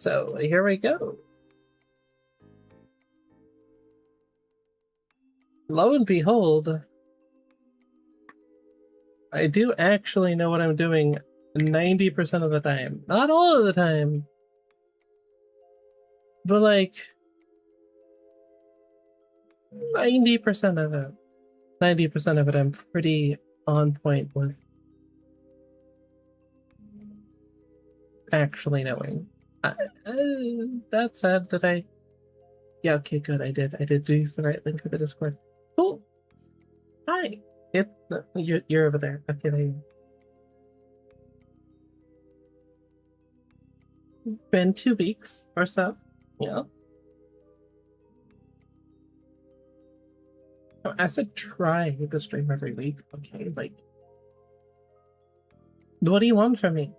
So here we go. Lo and behold, I do actually know what I'm doing 90% of the time. Not all of the time, but like 90% of it. 90% of it I'm pretty on point with actually knowing. That said, did I? Yeah, okay, good. I did use the right link for the Discord. Cool. Hi. You're over there. Okay, there you go. Been 2 weeks or so. Yeah. I said try to stream every week. Okay, like, what do you want from me?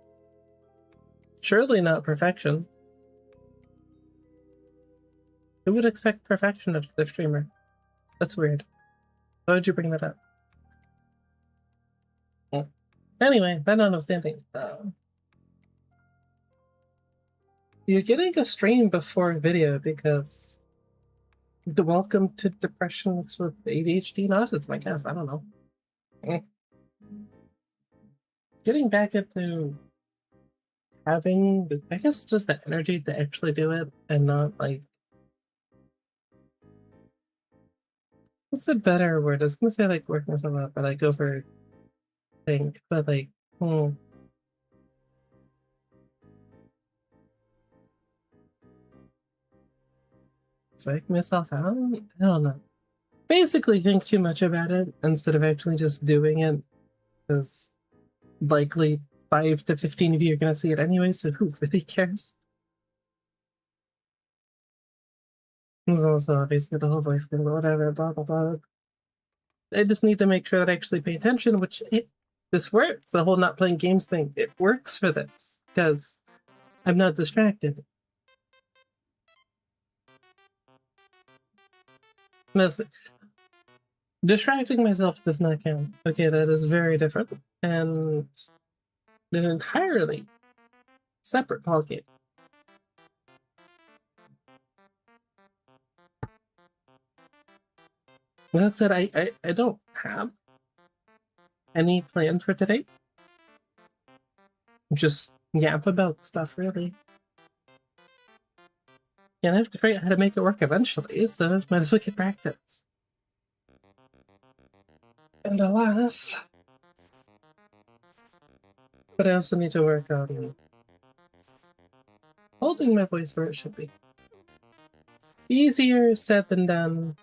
Surely not perfection. Who would expect perfection of the streamer? That's weird. Why would you bring that up? Well, anyway, that notwithstanding, you're getting a stream before video because the welcome to depression with ADHD nonsense, my guess. I don't know. Getting back into having, I guess, just the energy to actually do it and not like. What's a better word? I was gonna say like work myself up, but like overthink, but like, psych myself out? I don't know. Basically think too much about it instead of actually just doing it, because likely 5 to 15 of you are gonna see it anyway, so who really cares? There's also obviously the whole voice thing, but whatever, blah blah blah. I just need to make sure that I actually pay attention, which this works. The whole not playing games thing, it works for this, because I'm not distracted. Distracting myself does not count. Okay, that is very different, and an entirely separate ballgame. That said, I don't have any plan for today. Just yap about stuff, really. And I have to figure out how to make it work eventually, so might as well get practice. And alas, but I also need to work on holding my voice where it should be. Easier said than done.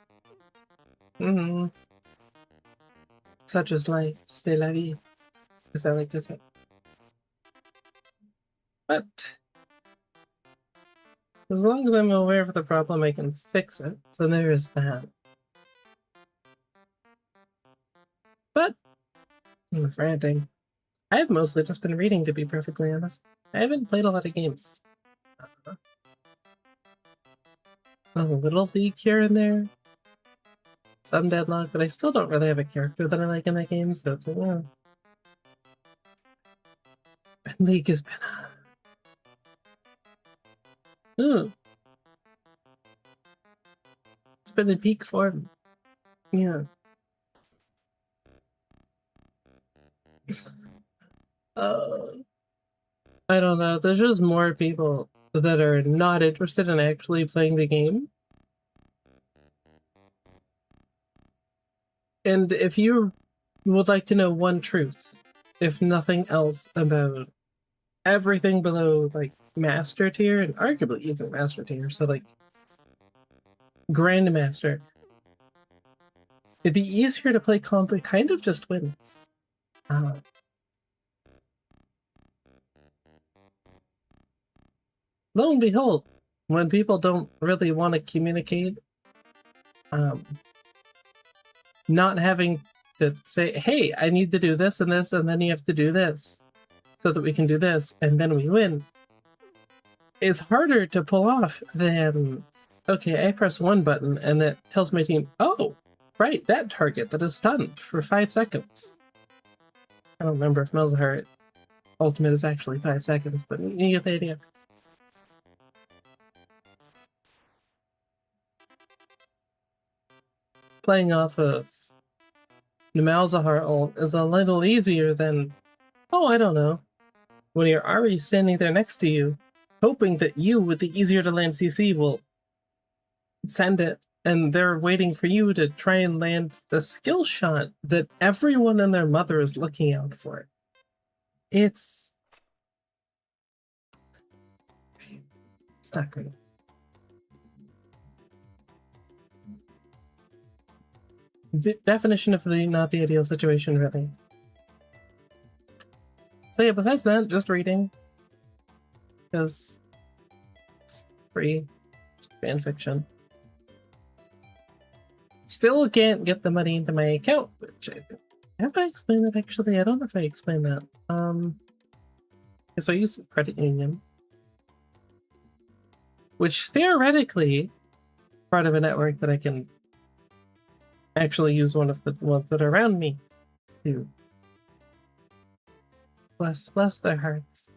Such as life, c'est la vie, as I like to say. But as long as I'm aware of the problem, I can fix it. So there is that. But with ranting, I've mostly just been reading, to be perfectly honest. I haven't played a lot of games. A little League here and there. Some Deadlock, but I still don't really have a character that I like in that game, so it's like, yeah. And League has been... It's been in peak form. Yeah. I don't know. There's just more people that are not interested in actually playing the game. And if you would like to know one truth, if nothing else, about everything below like master tier and arguably even master tier, so like grandmaster, the easier to play comp kind of just wins. Lo and behold, when people don't really want to communicate, not having to say, hey, I need to do this, and then you have to do this so that we can do this, and then we win, is harder to pull off than, okay, I press one button and that tells my team, oh, right, that target that is stunned for 5 seconds. I don't remember if Melzahar ultimate is actually 5 seconds, but you get the idea. playing off of Malzahar is a little easier than, oh, I don't know, when you're already standing there next to you, hoping that you, with the easier to land CC, will send it, and they're waiting for you to try and land the skill shot that everyone and their mother is looking out for. It's not great. The definition of not the ideal situation, really. So yeah, besides that, just reading. Because it's free. Just fan fiction. Still can't get the money into my account, which have I explained that actually? I don't know if I explained that. So I use credit union, which theoretically is part of a network that I can actually use one of the ones that are around me to bless their hearts,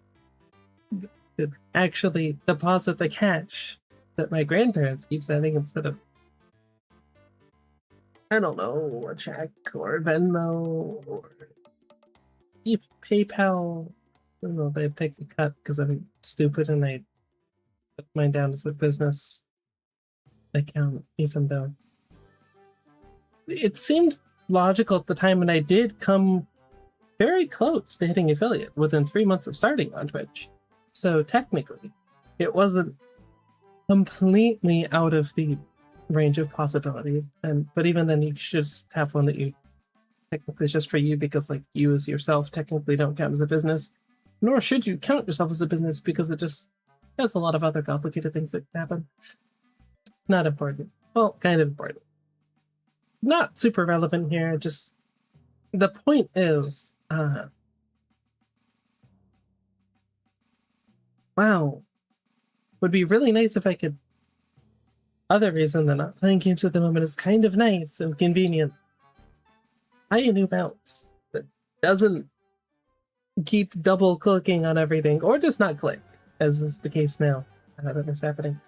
to actually deposit the cash that my grandparents keep sending instead of, I don't know, a check or Venmo or PayPal. I don't know, they take a cut because I'm stupid and I put mine down as a business account, even though it seemed logical at the time, and I did come very close to hitting affiliate within 3 months of starting on Twitch. So technically, it wasn't completely out of the range of possibility. But even then, you should just have one that you technically is just for you, because like you as yourself technically don't count as a business, nor should you count yourself as a business because it just has a lot of other complicated things that can happen. Not important. Well, kind of important. Not super relevant here, just the point is, wow, would be really nice if I could, other reason than not playing games at the moment is kind of nice and convenient. Buy a new mouse that doesn't keep double clicking on everything, or does not click, as is the case now that is happening.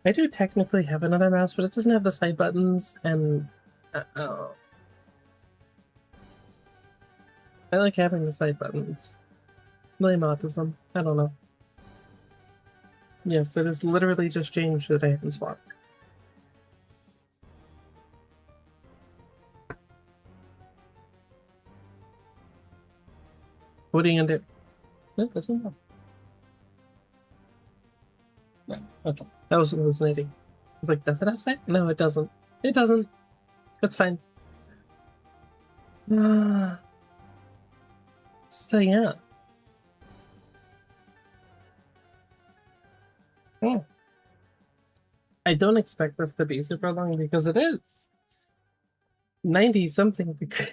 I do technically have another mouse, but it doesn't have the side buttons, and I like having the side buttons. Blame autism. I don't know. Yes, it is literally just changed that I haven't swapped. What are you gonna do? No, doesn't know. No, okay. I wasn't hallucinating. I was like, does it have side? No, it doesn't. It doesn't. It's fine. So yeah. I don't expect this to be super long because it is 90 something degrees.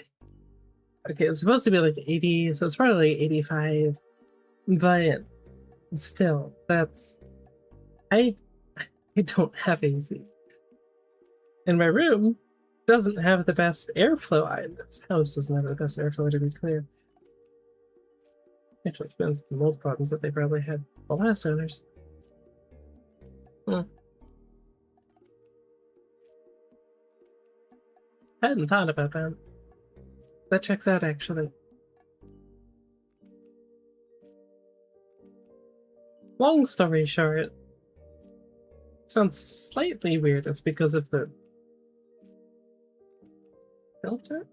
Okay, it's supposed to be like 80, so it's probably like 85. But still, that's I don't have AC. And my room doesn't have the best airflow. This house doesn't have the best airflow, to be clear. Actually, it depends on the mold problems that they probably had the last owners. I hadn't thought about that. That checks out, actually. Long story short, sounds slightly weird. It's because of the filter?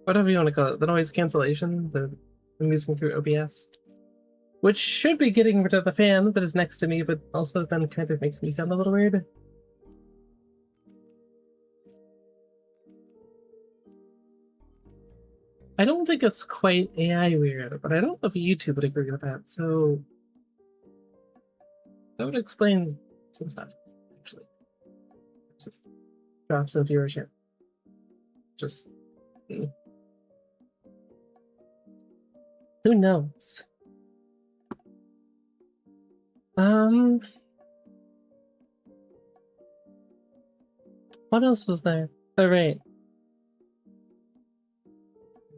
Whatever you want to call it. The noise cancellation that I'm using through OBS. Which should be getting rid of the fan that is next to me, but also then kind of makes me sound a little weird. I don't think it's quite AI weird, but I don't know if YouTube would agree with that, so that would explain some stuff, actually. Just drops in viewership. Just who knows? What else was there? Oh, right.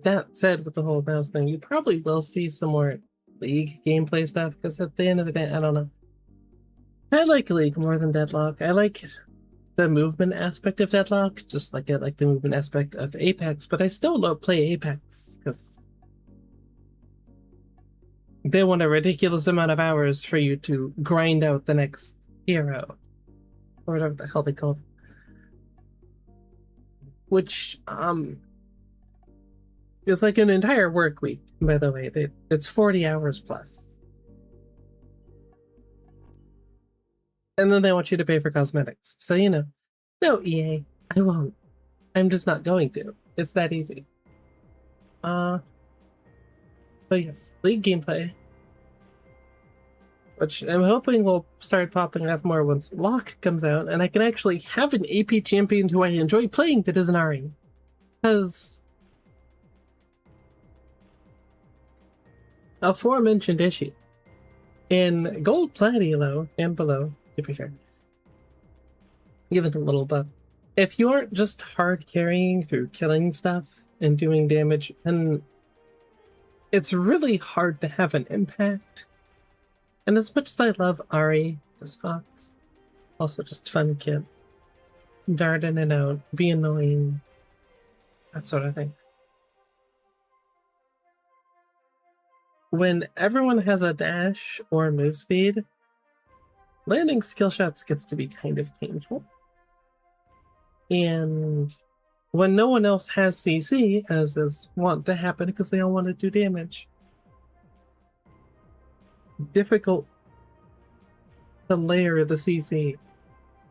That said, with the whole mouse thing, you probably will see some more League gameplay stuff, because at the end of the day, I don't know. I like League more than Deadlock. I like the movement aspect of Deadlock, just like I like the movement aspect of Apex, but I still don't play Apex because they want a ridiculous amount of hours for you to grind out the next hero, or whatever the hell they call it. Which is like an entire work week, by the way. It's 40 hours plus. And then they want you to pay for cosmetics. So, you know, no, EA, I won't. I'm just not going to. It's that easy. But yes, League gameplay, which I'm hoping will start popping up more once Locke comes out, and I can actually have an AP champion who I enjoy playing that is an Ahri. Because aforementioned issue in Gold, Platinum, and below, to be fair, give it a little buff. If you aren't just hard carrying through killing stuff and doing damage, then it's really hard to have an impact. And as much as I love Ahri as Fox, also just fun kid, dart in and out, be annoying, that sort of thing. When everyone has a dash or move speed, landing skill shots gets to be kind of painful. And when no one else has CC, as is wont to happen because they all want to do damage, difficult to layer the CC,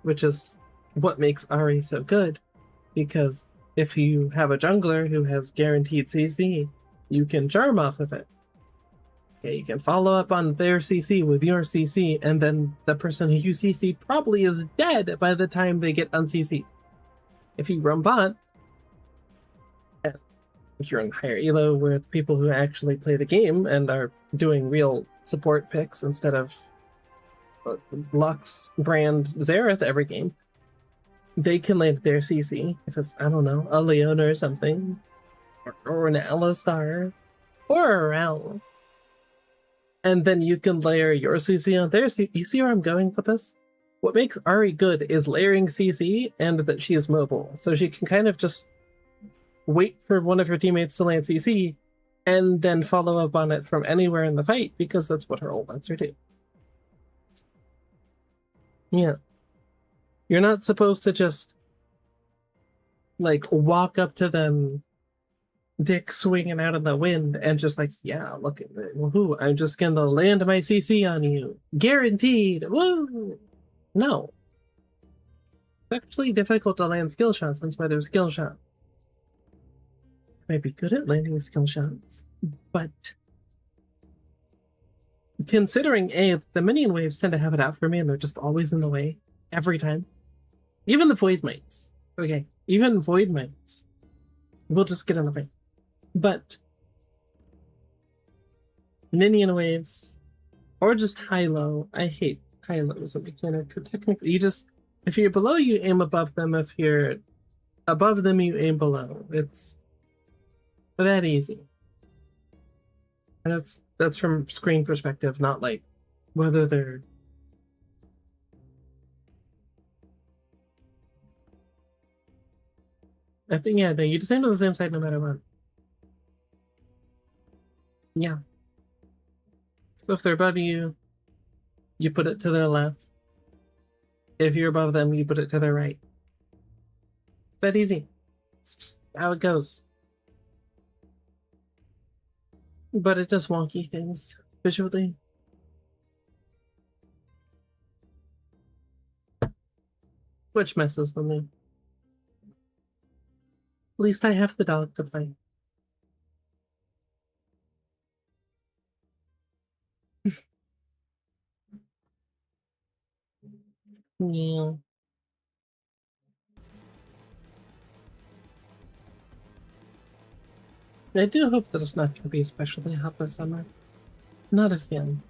which is what makes Ahri so good. Because if you have a jungler who has guaranteed CC, you can charm off of it. Okay, you can follow up on their CC with your CC, and then the person who you CC probably is dead by the time they get un-CC. If you run bot, if you're in higher elo with people who actually play the game and are doing real support picks instead of Lux brand Xerath every game, they can land their CC. If it's, I don't know, a Leona or something, or an Alistar, or a Rel. And then you can layer your CC on their CC. You see where I'm going with this? What makes Ahri good is layering CC and that she is mobile. So she can kind of just wait for one of her teammates to land CC and then follow up on it from anywhere in the fight because that's what her ult lets her do. Yeah. You're not supposed to just like walk up to them, dick swinging out of the wind, and just like, yeah, look at it. Woohoo, I'm just gonna land my CC on you. Guaranteed. Woo! No. It's actually difficult to land skill shots, that's why there's skill shots. I might be good at landing skill shots, but considering the minion waves tend to have it out for me and they're just always in the way every time. Even the Void Mites. Okay, even Void Mites will just get in the way. But minion waves, or just high-low. I hate high-low as a mechanic. Technically, you just, if you're below, you aim above them. If you're above them, you aim below. It's that easy. And that's from screen perspective, not like whether they're I think, yeah, no, you just aim to the same side no matter what. Yeah. So if they're above you, you put it to their left. If you're above them, you put it to their right. It's that easy. It's just how it goes. But it does wonky things visually. Which messes with me. At least I have the dog to play. Yeah. I do hope that it's not going to be especially hot this summer. Not a fan.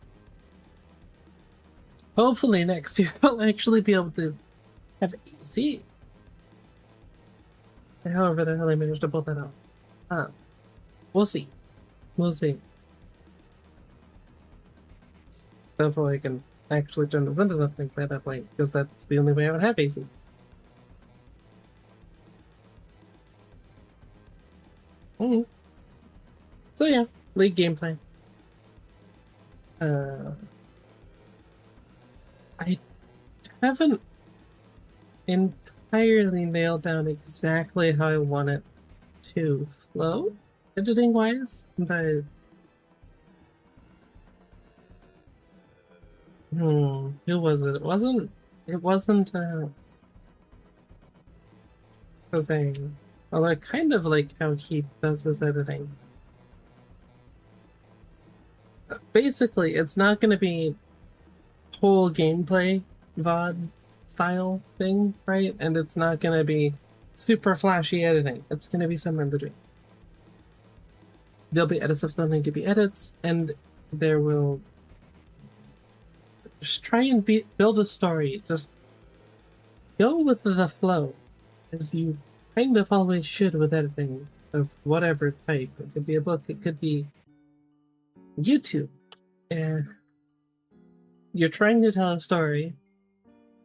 Hopefully next year I'll actually be able to have AC. However the hell I managed to pull that out. We'll see. We'll see. Hopefully I can actually turn this into something by that point, because that's the only way I would have AC. So yeah, League gameplay. I haven't entirely nailed down exactly how I want it to flow editing wise, but who was it? It wasn't Jose. Although I kind of like how he does his editing. Basically, it's not going to be whole gameplay VOD style thing, right? And it's not going to be super flashy editing. It's going to be somewhere in between. There'll be edits if there need to be edits, and there will just try and build a story. Just go with the flow, as you kind of always should with editing of whatever type. It could be a book, it could be YouTube. And you're trying to tell a story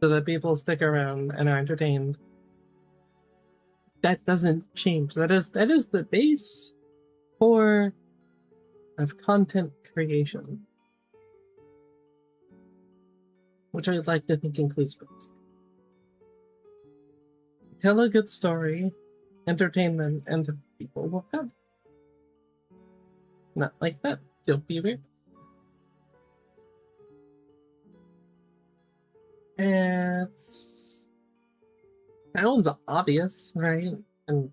so that people stick around and are entertained. That doesn't change. That is the base core of content creation, which I'd like to think includes books. Tell a good story, entertain them, and people will come. Not like that. Don't be weird. It sounds obvious, right? And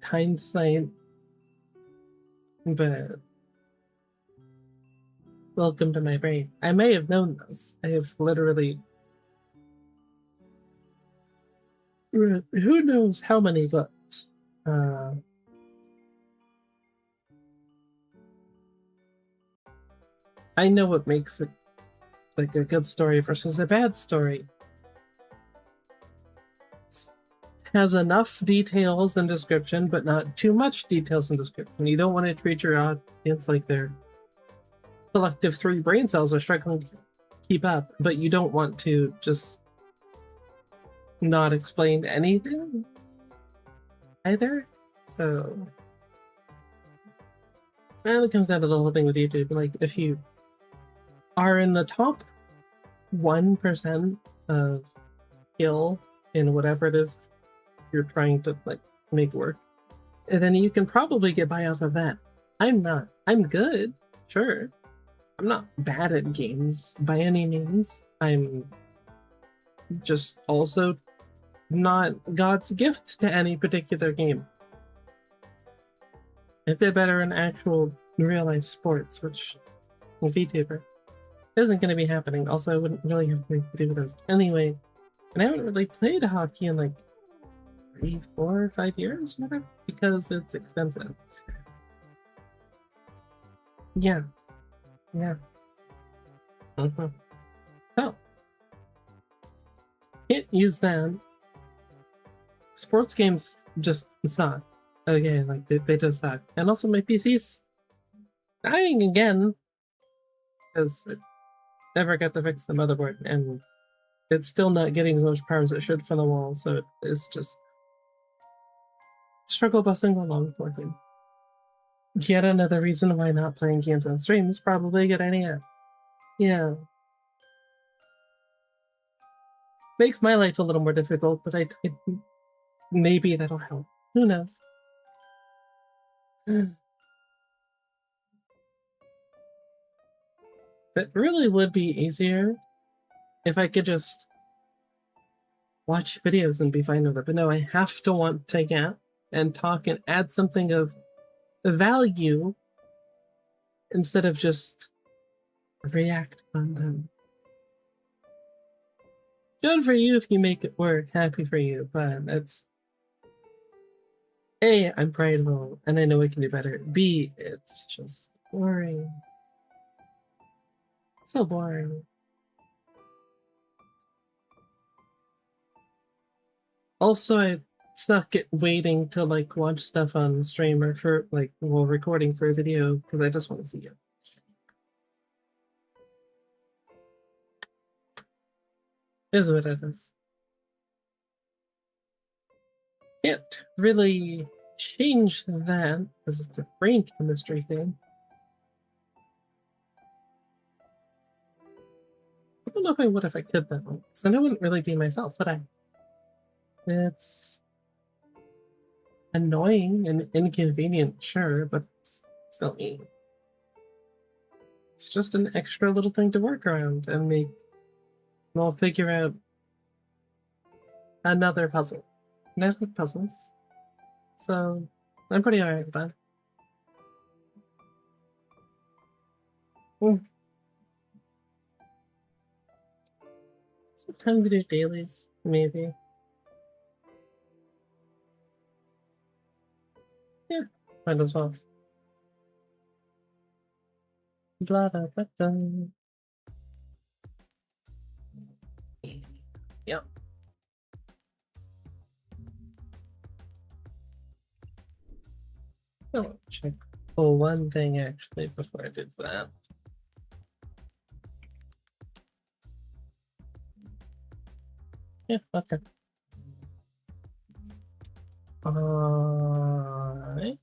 hindsight, but welcome to my brain. I may have known this. I have literally who knows how many books. I know what makes it like a good story versus a bad story. It has enough details and description, but not too much details and description. You don't want to treat your audience like their collective 3 brain cells are struggling to keep up, but you don't want to just not explain anything either. So, and it comes down to the whole thing with YouTube. Like, if you are in the top 1% of skill in whatever it is you're trying to like make work, and then you can probably get by off of that. I'm not. I'm good, sure. I'm not bad at games by any means. I'm just also not God's gift to any particular game. If they're better in actual real life sports, which vtuber isn't going to be happening. Also, I wouldn't really have anything to do with those anyway. And I haven't really played hockey in like 3, 4, 5 years, whatever, because it's expensive. Yeah. So, can't use that. Sports games just suck. Okay, like they just suck. And also my PC's dying again because I never got to fix the motherboard, and it's still not getting as much power as it should from the wall, so it's just struggle busing along for him. Yet another reason why not playing games on stream is probably a good idea. Yeah. Makes my life a little more difficult, but maybe that'll help. Who knows? It really would be easier if I could just watch videos and be fine with it. But no, I have to want to get and talk and add something of value instead of just react content. Good for you if you make it work. Happy for you, but it's A, I'm prideful and I know I can do better. B, it's just boring. So boring. Also, I suck at waiting to like watch stuff on stream or for like while recording for a video because I just want to see it. Is what it is. Can't really change that because it's a brain chemistry thing. I don't know if I would if I could though, because then I wouldn't really be myself, would I? It's annoying and inconvenient, sure, but it's still me. It's just an extra little thing to work around and make. We'll figure out another puzzle. And I like puzzles, so I'm pretty alright with that. Is it time to do dailies? Maybe. Yeah, might as well. Blah, blah, blah, blah. Yep. Oh, check. Oh, one thing actually before I did that. Yeah, okay. Alright.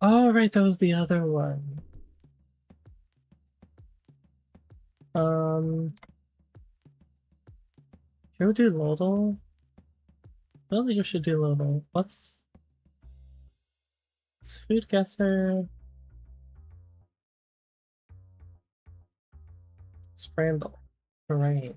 Oh, right, that was the other one. Should we do Lodal? I don't think we should do Lodal. What's Food Guesser? Sprandle. Right.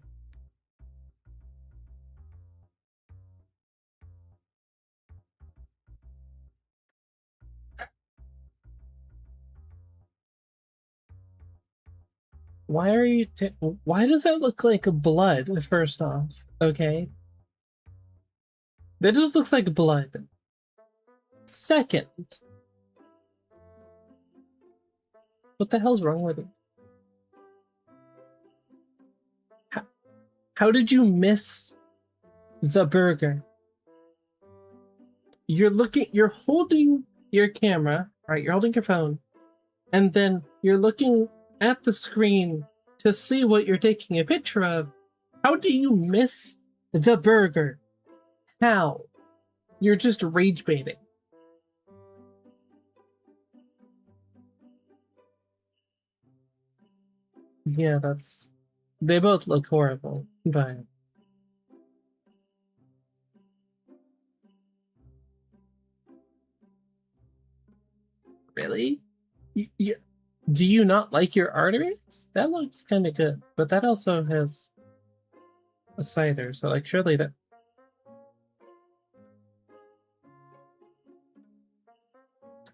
Why are you why does that look like blood, first off? Okay. That just looks like blood. Second. What the hell's wrong with it? How did you miss the burger? You're holding your camera, right? You're holding your phone, and then you're looking at the screen to see what you're taking a picture of. How do you miss the burger? How? You're just rage baiting. Yeah, they both look horrible, but really? Do you not like your arteries? That looks kind of good, but that also has a cider, so like surely that.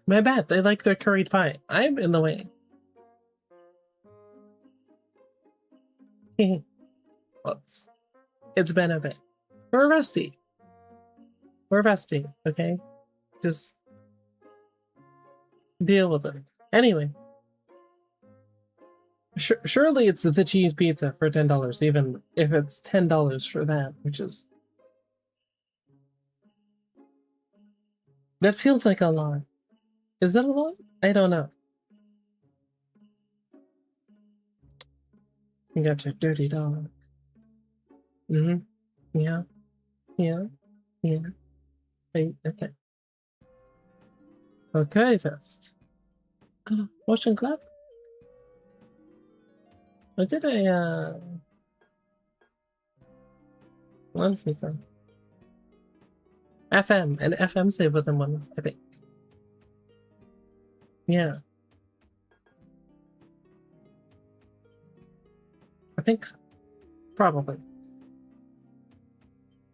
My bad, they like their curried pie. I'm in the way. Whoops. It's been a bit. We're rusty. We're rusty, okay? Just deal with it. Anyway. Surely it's the cheese pizza for $10, even if it's $10 for that, which is... That feels like a lot. Is that a lot? I don't know. You got your dirty dog. Mm-hmm. Yeah. Yeah. Yeah. Okay. Okay, test. Motion clap? I did a, one FIFA. FM, and FM save within ones, I think. Yeah. I think so. Probably.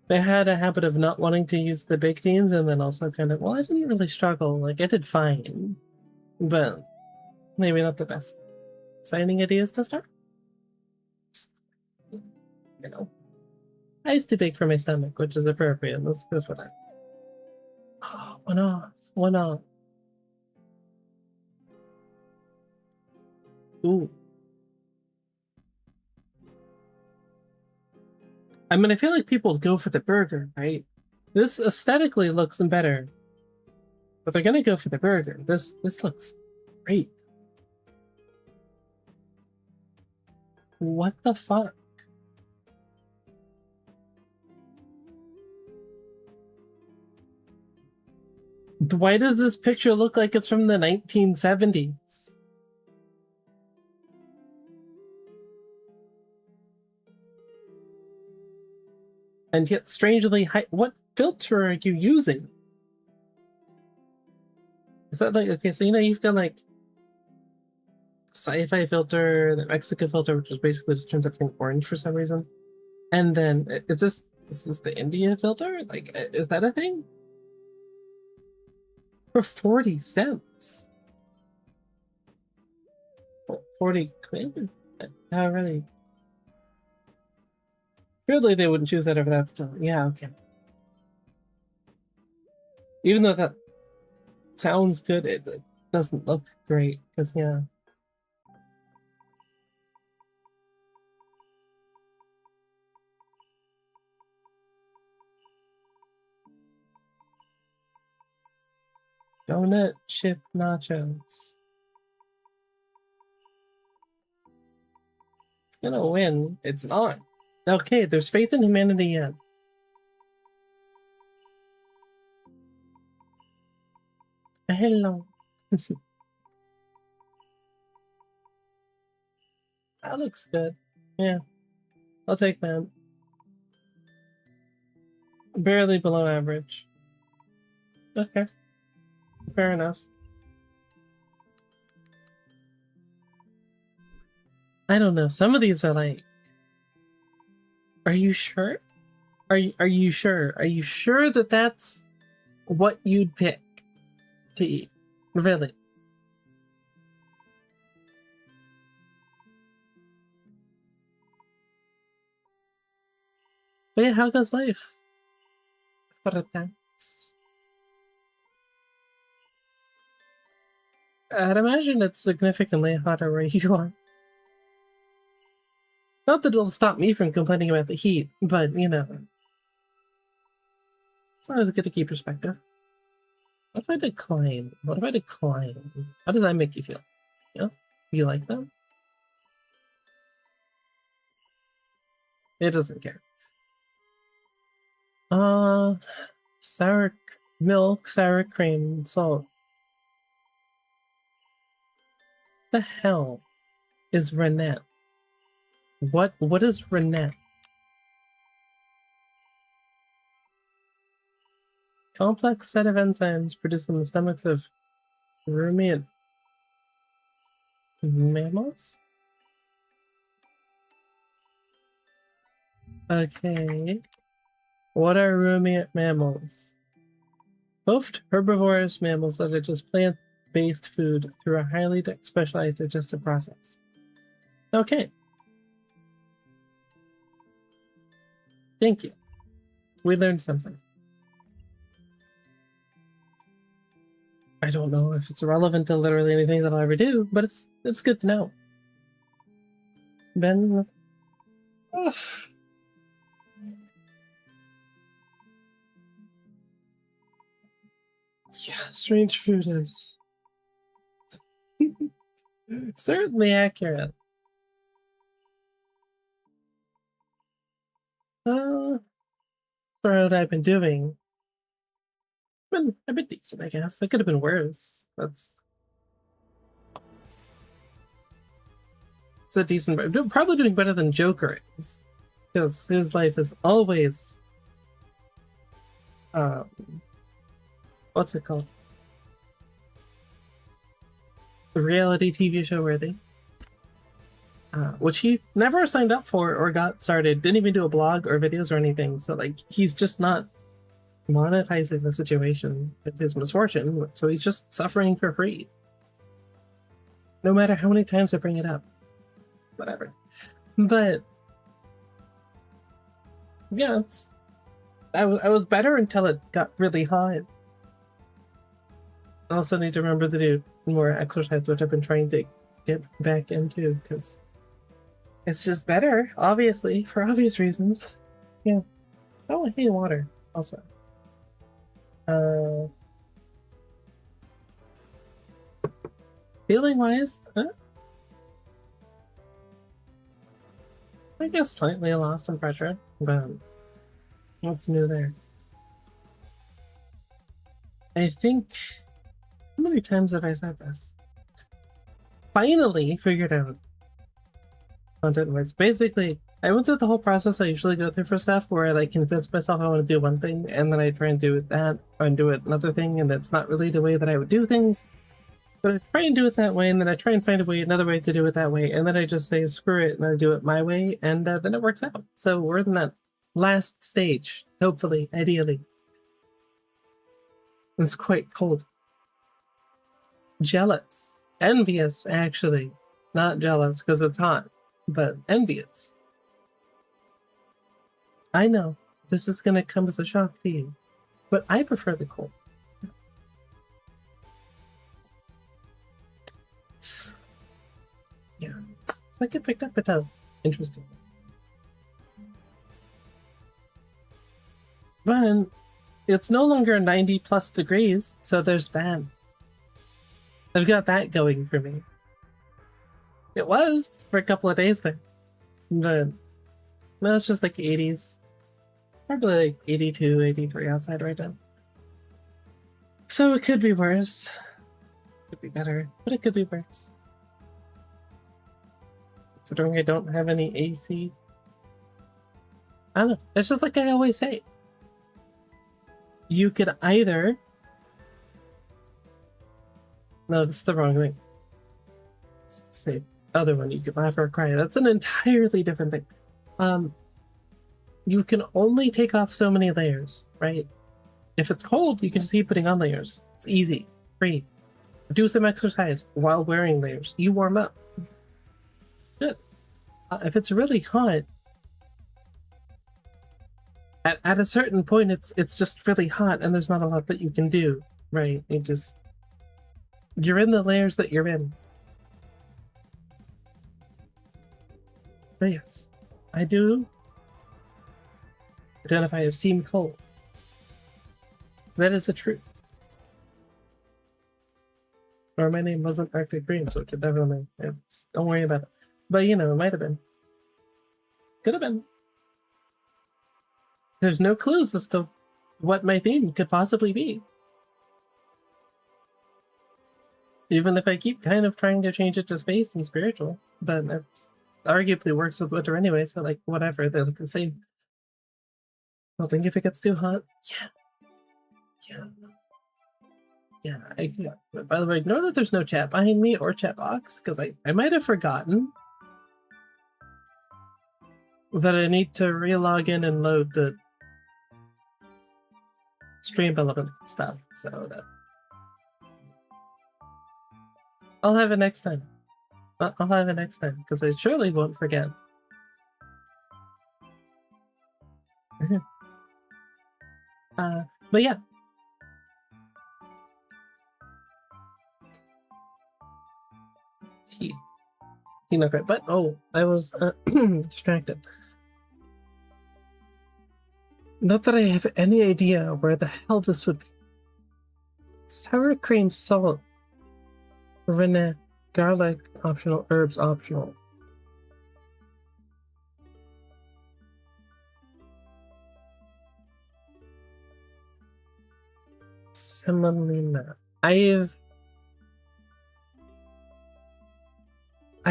They had a habit of not wanting to use the big teams and then also kind of, well, I didn't really struggle. Like, I did fine. But maybe not the best signing ideas to start. You know. Ice too big for my stomach, which is appropriate. Let's go for that. Oh, one off. One off. Ooh. I mean, I feel like people go for the burger, right? This aesthetically looks better. But they're gonna go for the burger. This looks great. What the fuck? Why does this picture look like it's from the 1970s? And yet strangely high. What filter are you using? Is that like, okay, so you've got like sci-fi filter, the Mexican filter, which is basically just turns everything orange for some reason. And then is this the India filter? Like, is that a thing? For 40 cents. 40 quid? How really? Surely they wouldn't choose that over that still. Yeah, okay. Even though that sounds good, it doesn't look great, because yeah. Donut chip nachos. It's gonna win. It's not. Okay, there's faith in humanity yet. Hello. That looks good. Yeah, I'll take that. Barely below average. Okay, fair enough. I don't know. Some of these are like, are you sure? Are you sure? Are you sure that that's what you'd pick to eat? Really? But yeah, how goes life? Thanks. I'd imagine it's significantly hotter where you are. Not that it'll stop me from complaining about the heat, but you know, it's always good to keep perspective. What if I decline? What if I decline? How does that make you feel? Yeah? You like that? It doesn't care. Sour milk, sour cream, salt. The hell is rennet? What is rennet? Complex set of enzymes produced in the stomachs of ruminant mammals? Okay. What are ruminant mammals? Hoofed herbivorous mammals that digest plant-based food through a highly specialized digestive process. Okay. Thank you. We learned something. I don't know if it's relevant to literally anything that I'll ever do, but it's good to know. Ben. Ugh. Yeah, strange food is certainly accurate. For what I've been doing, I've been decent, I guess. It could have been worse. It's a decent, probably doing better than Joker is, because his life is always, what's it called? Reality TV show worthy. Which he never signed up for or got started, didn't even do a blog or videos or anything. So like, he's just not monetizing the situation with his misfortune, so he's just suffering for free. No matter how many times I bring it up. Whatever. But yeah, I was better until it got really hot. I also need to remember to do more exercise, which I've been trying to get back into, because it's just better, obviously, for obvious reasons. Yeah. Oh, hey, water, also. Feeling wise, I guess slightly lost in pressure, but what's new there? I think, how many times have I said this? Finally figured out content-wise. Basically, I went through the whole process I usually go through for stuff where I like convince myself I want to do one thing and then I try and do that and do it another thing, and that's not really the way that I would do things. But I try and do it that way, and then I try and find another way to do it that way, and then I just say screw it and I do it my way, and then it works out. So we're in that last stage, hopefully, ideally. It's quite cold. Jealous. Envious, actually. Not jealous because it's hot, but envious. I know this is going to come as a shock to you, but I prefer the cold. Yeah, it's like it picked up, it does. Interesting. But it's no longer 90 plus degrees, so there's that. I've got that going for me. It was for a couple of days there, but now it's just like 80s. Probably like 82, 83 outside right now. So it could be worse. Could be better, but it could be worse. Considering I don't have any AC. I don't know. It's just like I always say. You could either... No, that's the wrong thing. Let's say other one. You could laugh or cry. That's an entirely different thing. You can only take off so many layers, right? If it's cold, you can just keep putting on layers. It's easy, free. Do some exercise while wearing layers. You warm up. Good. If it's really hot, at a certain point, it's just really hot, and there's not a lot that you can do, right? You're in the layers that you're in. But yes, I do identify as Team Cold. That is the truth. Or my name wasn't Arctic Dream, so it could definitely... don't worry about it. But, you know, it might have been. Could have been. There's no clues as to what my theme could possibly be. Even if I keep kind of trying to change it to space and spiritual, but it's arguably works with winter anyway, so like whatever, they're the same. I think if it gets too hot, yeah. By the way, ignore that there's no chat behind me or chat box, because I might have forgotten that I need to re-log in and load the stream element stuff, so that I'll have it next time. I'll have it next time, because I surely won't forget. But yeah. He not great, but oh, I was distracted. Not that I have any idea where the hell this would be. Sour cream salt. Rennet. Garlic optional. Herbs optional. Semolina. I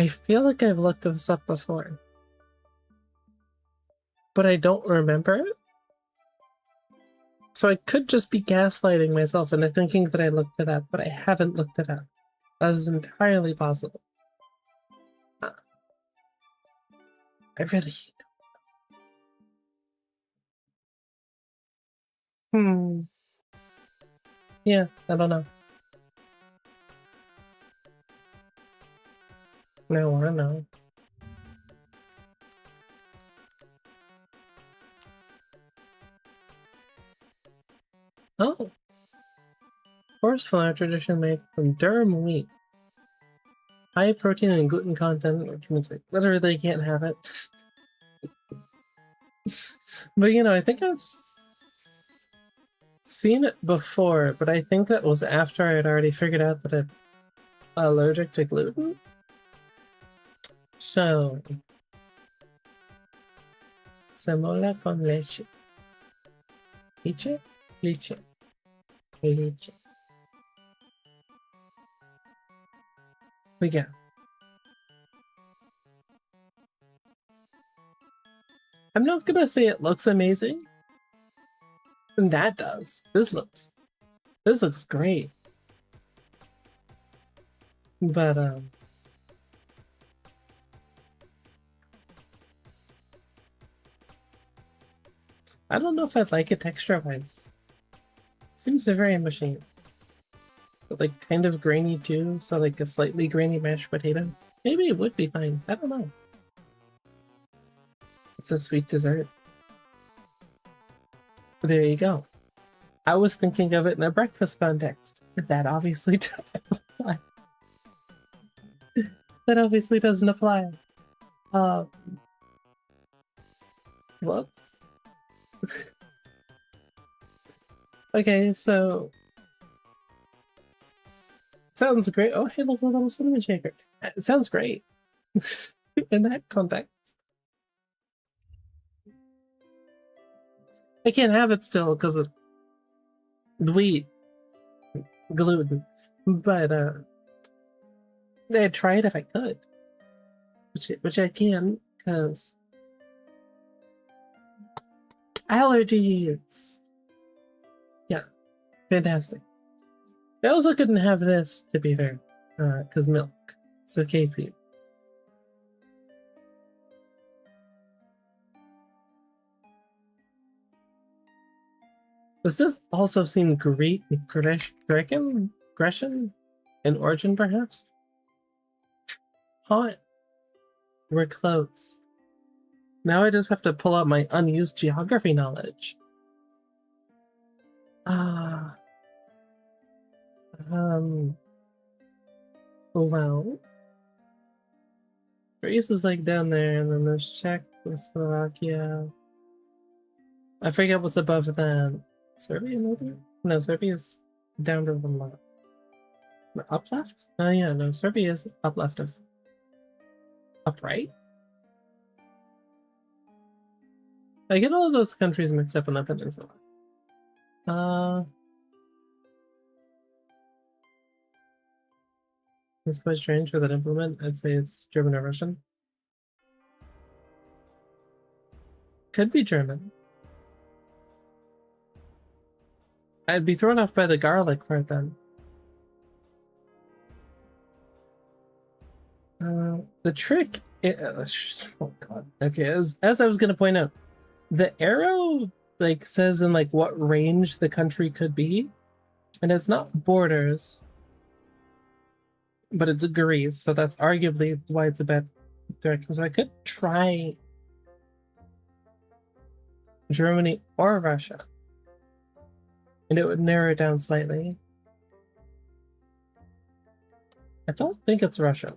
feel like I've looked this up before, but I don't remember it. So I could just be gaslighting myself into thinking that I looked it up, but I haven't looked it up. That is entirely possible. I really... Yeah, I don't know. No, I don't know. Oh! Horse flour tradition made from durum wheat. High protein and gluten content, which means I literally can't have it. But you know, I think I've seen it before, but I think that was after I had already figured out that I'm allergic to gluten. So... Semola con leche. Leche? Leche. Leech. But yeah. I'm not gonna say it looks amazing. And that does. This looks great. But I don't know if I'd like it texture-wise. Seems very mushy. But like kind of grainy too, so like a slightly grainy mashed potato. Maybe it would be fine. I don't know. It's a sweet dessert. There you go. I was thinking of it in a breakfast context. That obviously doesn't apply. That obviously doesn't apply. Whoops. Okay, so sounds great. Oh, hey, look, a little cinnamon shaker. It sounds great in that context. I can't have it still because of the wheat gluten, but I'd try it if I could, which I can because allergies. Yeah, fantastic. I also couldn't have this, to be fair, because milk. So Casey. Does this also seem Greek, Grecian in origin, perhaps? Hot. We're close. Now I just have to pull out my unused geography knowledge. Well, Greece is like down there, and then there's Czechoslovakia. I forget what's above that. Serbia, maybe? No, Serbia's down to the left. Up left? Oh yeah, no, Serbia is up left of up right. I get all of those countries mixed up in the peninsula. It's quite strange for that implement. I'd say it's German or Russian. Could be German. I'd be thrown off by the garlic part then. The trick oh god. Okay, as I was gonna point out, the arrow like says in like what range the country could be, and it's not borders, but it's Greece, so that's arguably why it's a bad direction. So I could try Germany or Russia, and it would narrow it down slightly. I don't think it's Russia.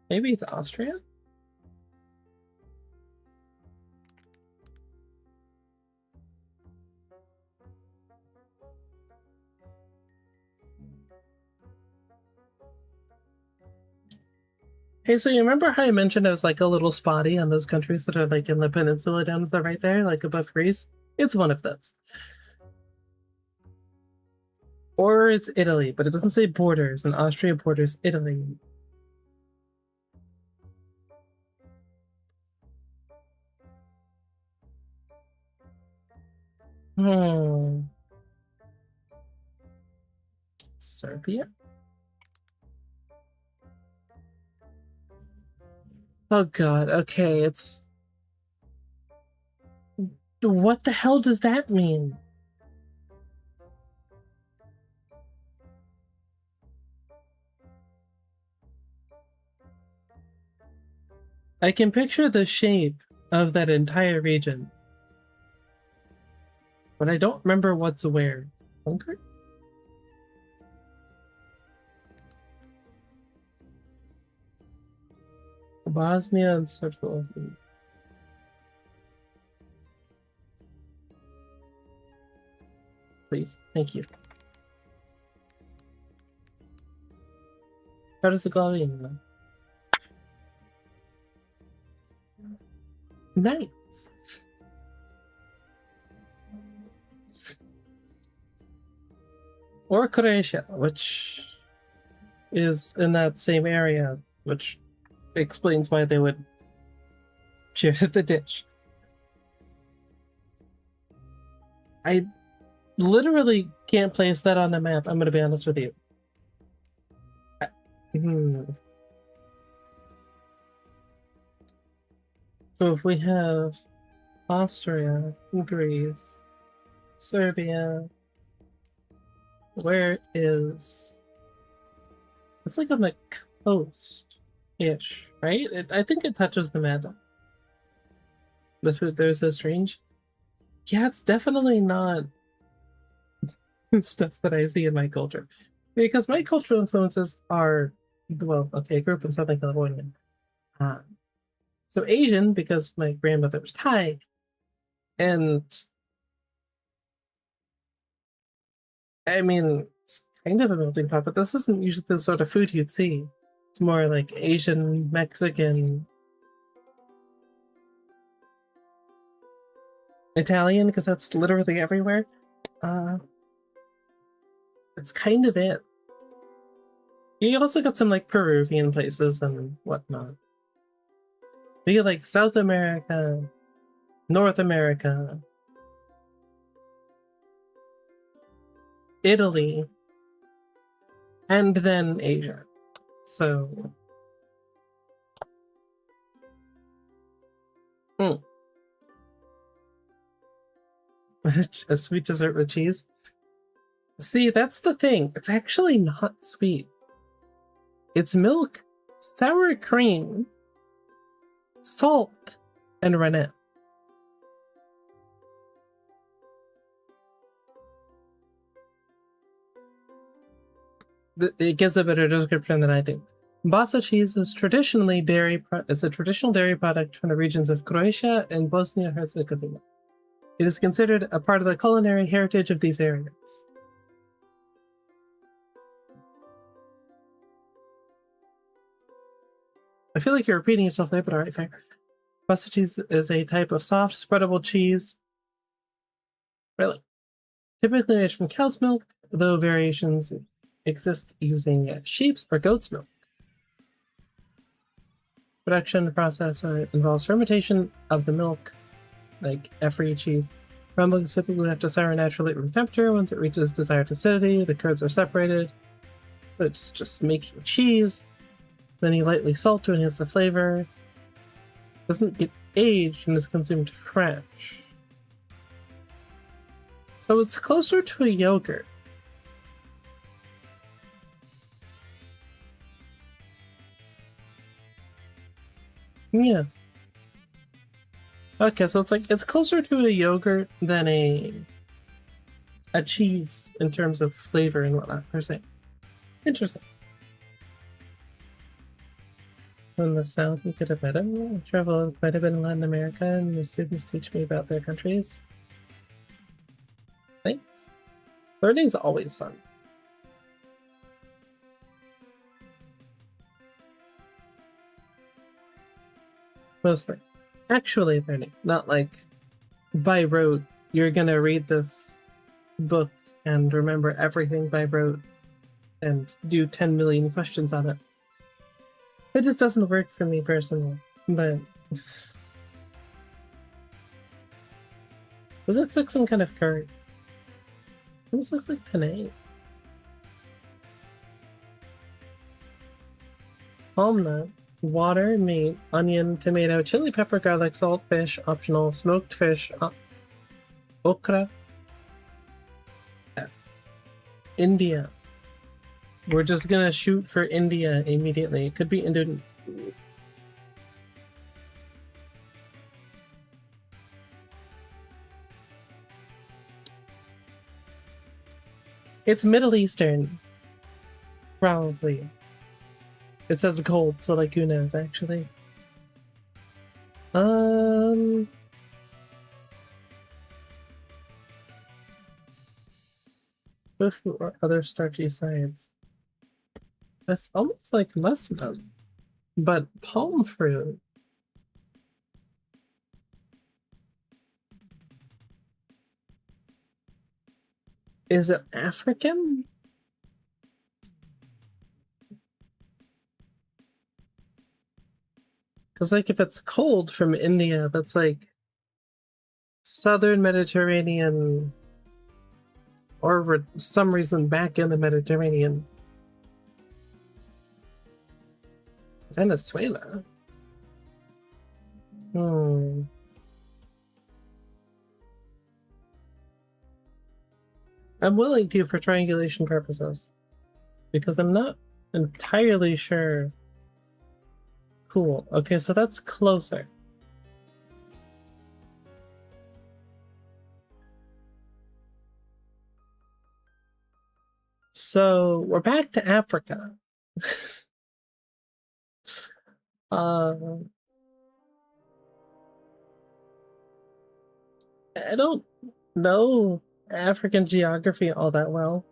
Maybe it's Austria? Hey, so you remember how I mentioned I was like a little spotty on those countries that are like in the peninsula down to the right there, like above Greece? It's one of those. Or it's Italy, but it doesn't say borders, and Austria borders Italy. Serbia? Oh god, okay, it's... What the hell does that mean? I can picture the shape of that entire region, but I don't remember what's where. Hungary? Bosnia and Herzegovina. Please, thank you. Herzegovina. Nice. Or Croatia, which is in that same area, which explains why they would share the dish. I literally can't place that on the map, I'm gonna be honest with you. So if we have Austria, Greece, Serbia, where is... It's like on the coast-ish, right? I think it touches the map. The food there is so strange. Yeah, it's definitely not stuff that I see in my culture. Because my cultural influences are, well, okay, I grew up in Southern California. So Asian, because my grandmother was Thai. And I mean, it's kind of a melting pot, but this isn't usually the sort of food you'd see. It's more like Asian, Mexican, Italian, because that's literally everywhere. It's kind of it. You also got some like Peruvian places and whatnot. You get like South America, North America, Italy, and then Asia. So, a sweet dessert with cheese. See, that's the thing. It's actually not sweet. It's milk, sour cream, salt, and rennet. It gives a better description than I do. Basa cheese is traditionally it's a traditional dairy product from the regions of Croatia and Bosnia-Herzegovina. It is considered a part of the culinary heritage of these areas. I feel like you're repeating yourself there, but alright, fair. Basa cheese is a type of soft, spreadable cheese. Really? Typically made from cow's milk, though variations exist using sheep's or goat's milk. Production process involves fermentation of the milk, like every cheese. Rumblings typically have to sour naturally at room temperature. Once it reaches desired acidity, the curds are separated. So it's just making cheese. Then you lightly salt to enhance the flavor. Doesn't get aged and is consumed fresh. So it's closer to a yogurt. Yeah. Okay, so it's closer to a yogurt than a cheese in terms of flavor and whatnot, per se. Interesting. From the South, you could have met him. I travel quite a bit in Latin America, and the students teach me about their countries. Thanks. Learning's always fun. Mostly. Actually learning, not like by rote. You're gonna read this book and remember everything by rote and do 10 million questions on it. It just doesn't work for me personally, but this looks like some kind of curry. This looks like penne. Palm nut, water, meat, onion, tomato, chili pepper, garlic, salt, fish, optional, smoked fish, okra. India. We're just gonna shoot for India immediately. It could be Indian. It's Middle Eastern. Probably. It says cold, so like who knows actually. Tofu or other starchy sides. That's almost like mushroom, but palm fruit. Is it African? Because, like, if it's cold from India, that's like southern Mediterranean, or for some reason back in the Mediterranean. Venezuela? I'm willing to for triangulation purposes, because I'm not entirely sure. Cool. Okay, so that's closer. So we're back to Africa. I don't know African geography all that well.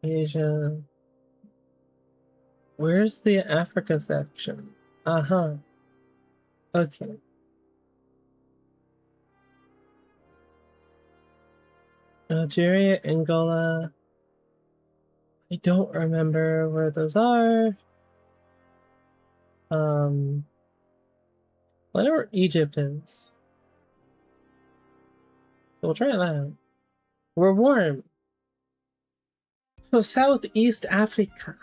Asia. Where's the Africa section? Uh-huh. Okay. Algeria, Angola. I don't remember where those are. I know where Egypt is. So we'll try that. We're warm. So Southeast Africa.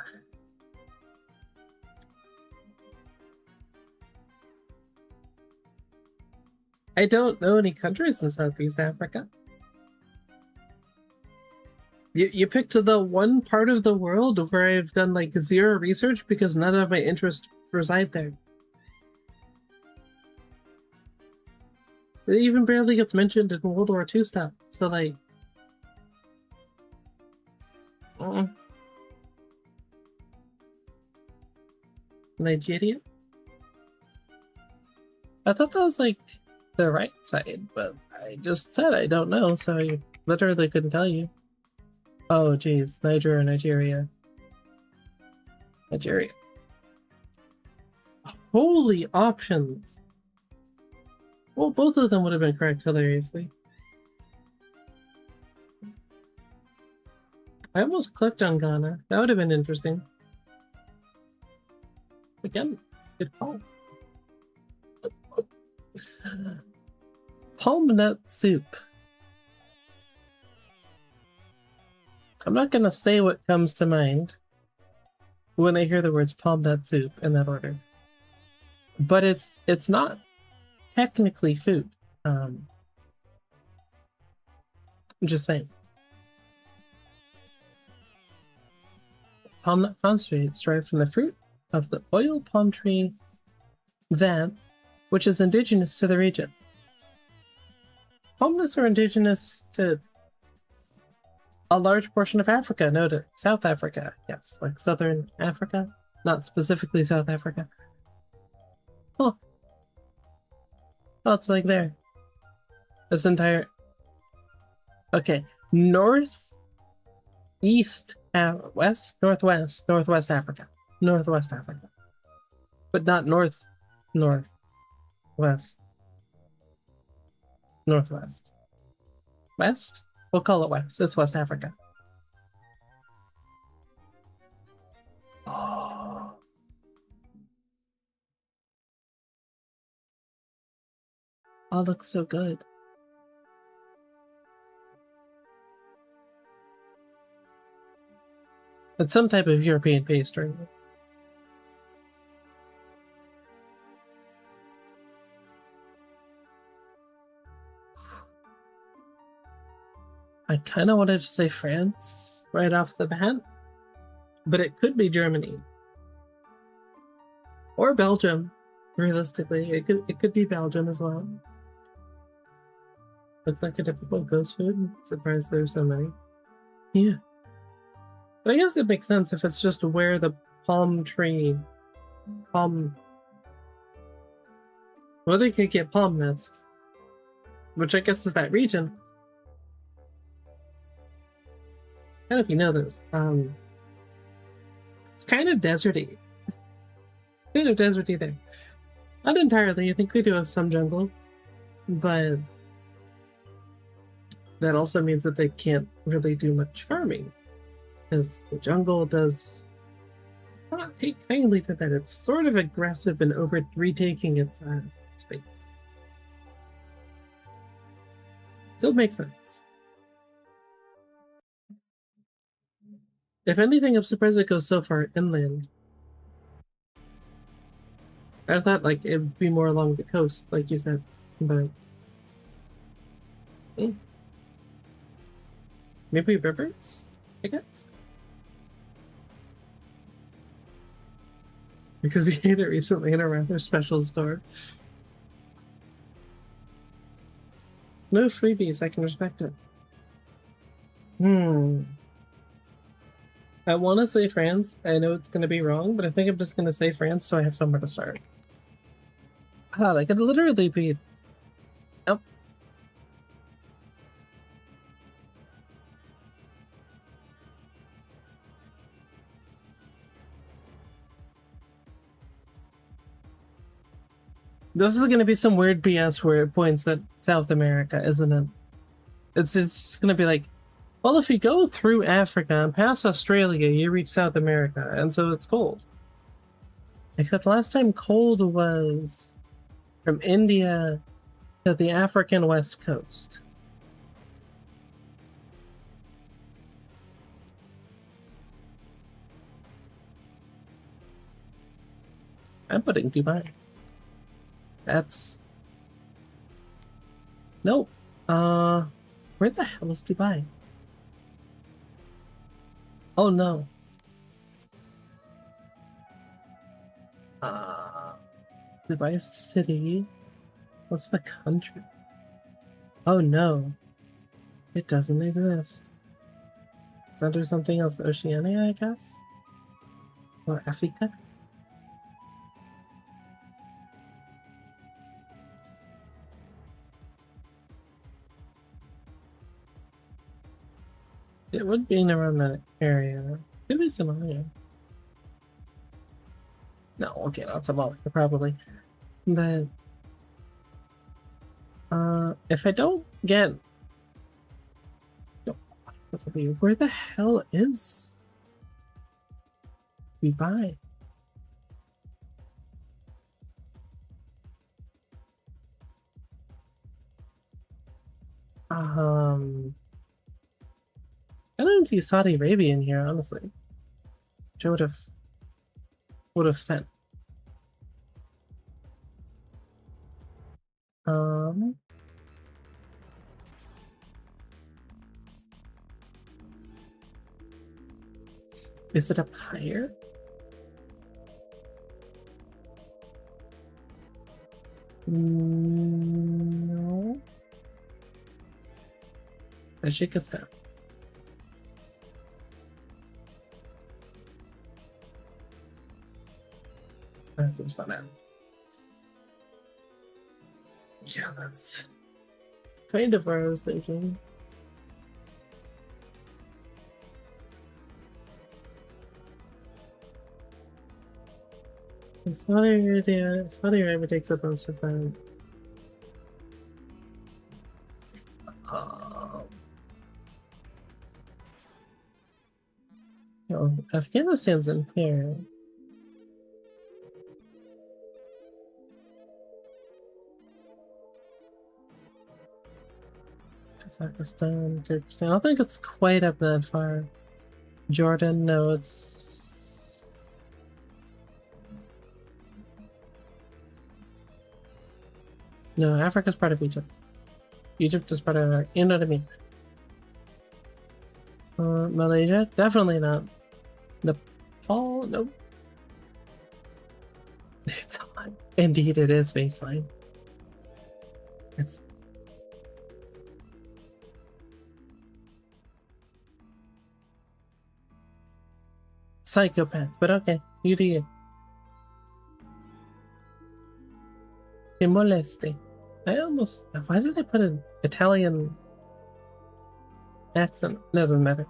I don't know any countries in Southeast Africa. You picked the one part of the world where I've done like zero research because none of my interests reside there. It even barely gets mentioned in World War II stuff. So like, Nigeria? I thought that was like the right side, but I just said I don't know, so I literally couldn't tell you. Oh geez, Nigeria. Nigeria. Holy options! Well, both of them would have been correct, hilariously. I almost clicked on Ghana. That would have been interesting. Again, good call. Palm nut soup. I'm not gonna say what comes to mind when I hear the words palm nut soup in that order. But it's not technically food. I'm just saying. Palm nut concentrate is derived from the fruit of the oil palm tree, which is indigenous to the region. Palm nuts are indigenous to a large portion of Africa, noted South Africa, yes, like Southern Africa, not specifically South Africa. Huh. Oh, it's like there. This entire... Okay, northeast, northwest Africa. Northwest Africa. But not northwest. Northwest. West? We'll call it West. It's West Africa. Oh. Oh, looks so good. It's some type of European pastry. I kind of wanted to say France right off the bat, but it could be Germany or Belgium. Realistically, it could be Belgium as well. Looks like a typical ghost food. I'm surprised there's so many. Yeah, but I guess it makes sense if it's just where the palm tree, well, they could get palm nuts, which I guess is that region. I don't know if you know this. It's kind of deserty. No desert either. Not entirely. I think they do have some jungle, but that also means that they can't really do much farming, because the jungle does not take kindly to that. It's sort of aggressive and over retaking its space. Still makes sense. If anything, I'm surprised it goes so far inland. I thought like it'd be more along the coast, like you said, but maybe rivers, I guess. Because you ate it recently in a rather special store. No freebies, I can respect it. I want to say France. I know it's going to be wrong, but I think I'm just going to say France so I have somewhere to start. Ah, that could literally be... Nope. This is going to be some weird BS where it points at South America, isn't it? It's going to be like, well, if you go through Africa and past Australia, you reach South America, and so it's cold. Except last time cold was from India to the African west coast. I'm putting Dubai. That's... Nope. Where the hell is Dubai? Oh no. Dubai is the city. What's the country? Oh no. It doesn't exist. It's under something else. Oceania, I guess? Or Africa? It would be in around that area. Could be Somalia. No, okay, not Somalia, probably. But if I don't get where the hell is Dubai? I don't see Saudi Arabia in here, honestly. Which I would have sent. Is it up higher? No. Tajikistan. There's not that. Yeah, that's kind of where I was thinking. Saudi Arabia takes up most of that. No, Afghanistan's in here. Kazakhstan, Kyrgyzstan. I don't think it's quite up that far. Jordan, no, it's... No, Africa's part of Egypt. Egypt is part of Iraq. You know what I mean? Malaysia? Definitely not. Nepal? Nope. It's hot. Indeed, it is baseline. It's... Psychopath, but okay, you do you. Que moleste. I almost... Why did I put an Italian accent? Doesn't matter.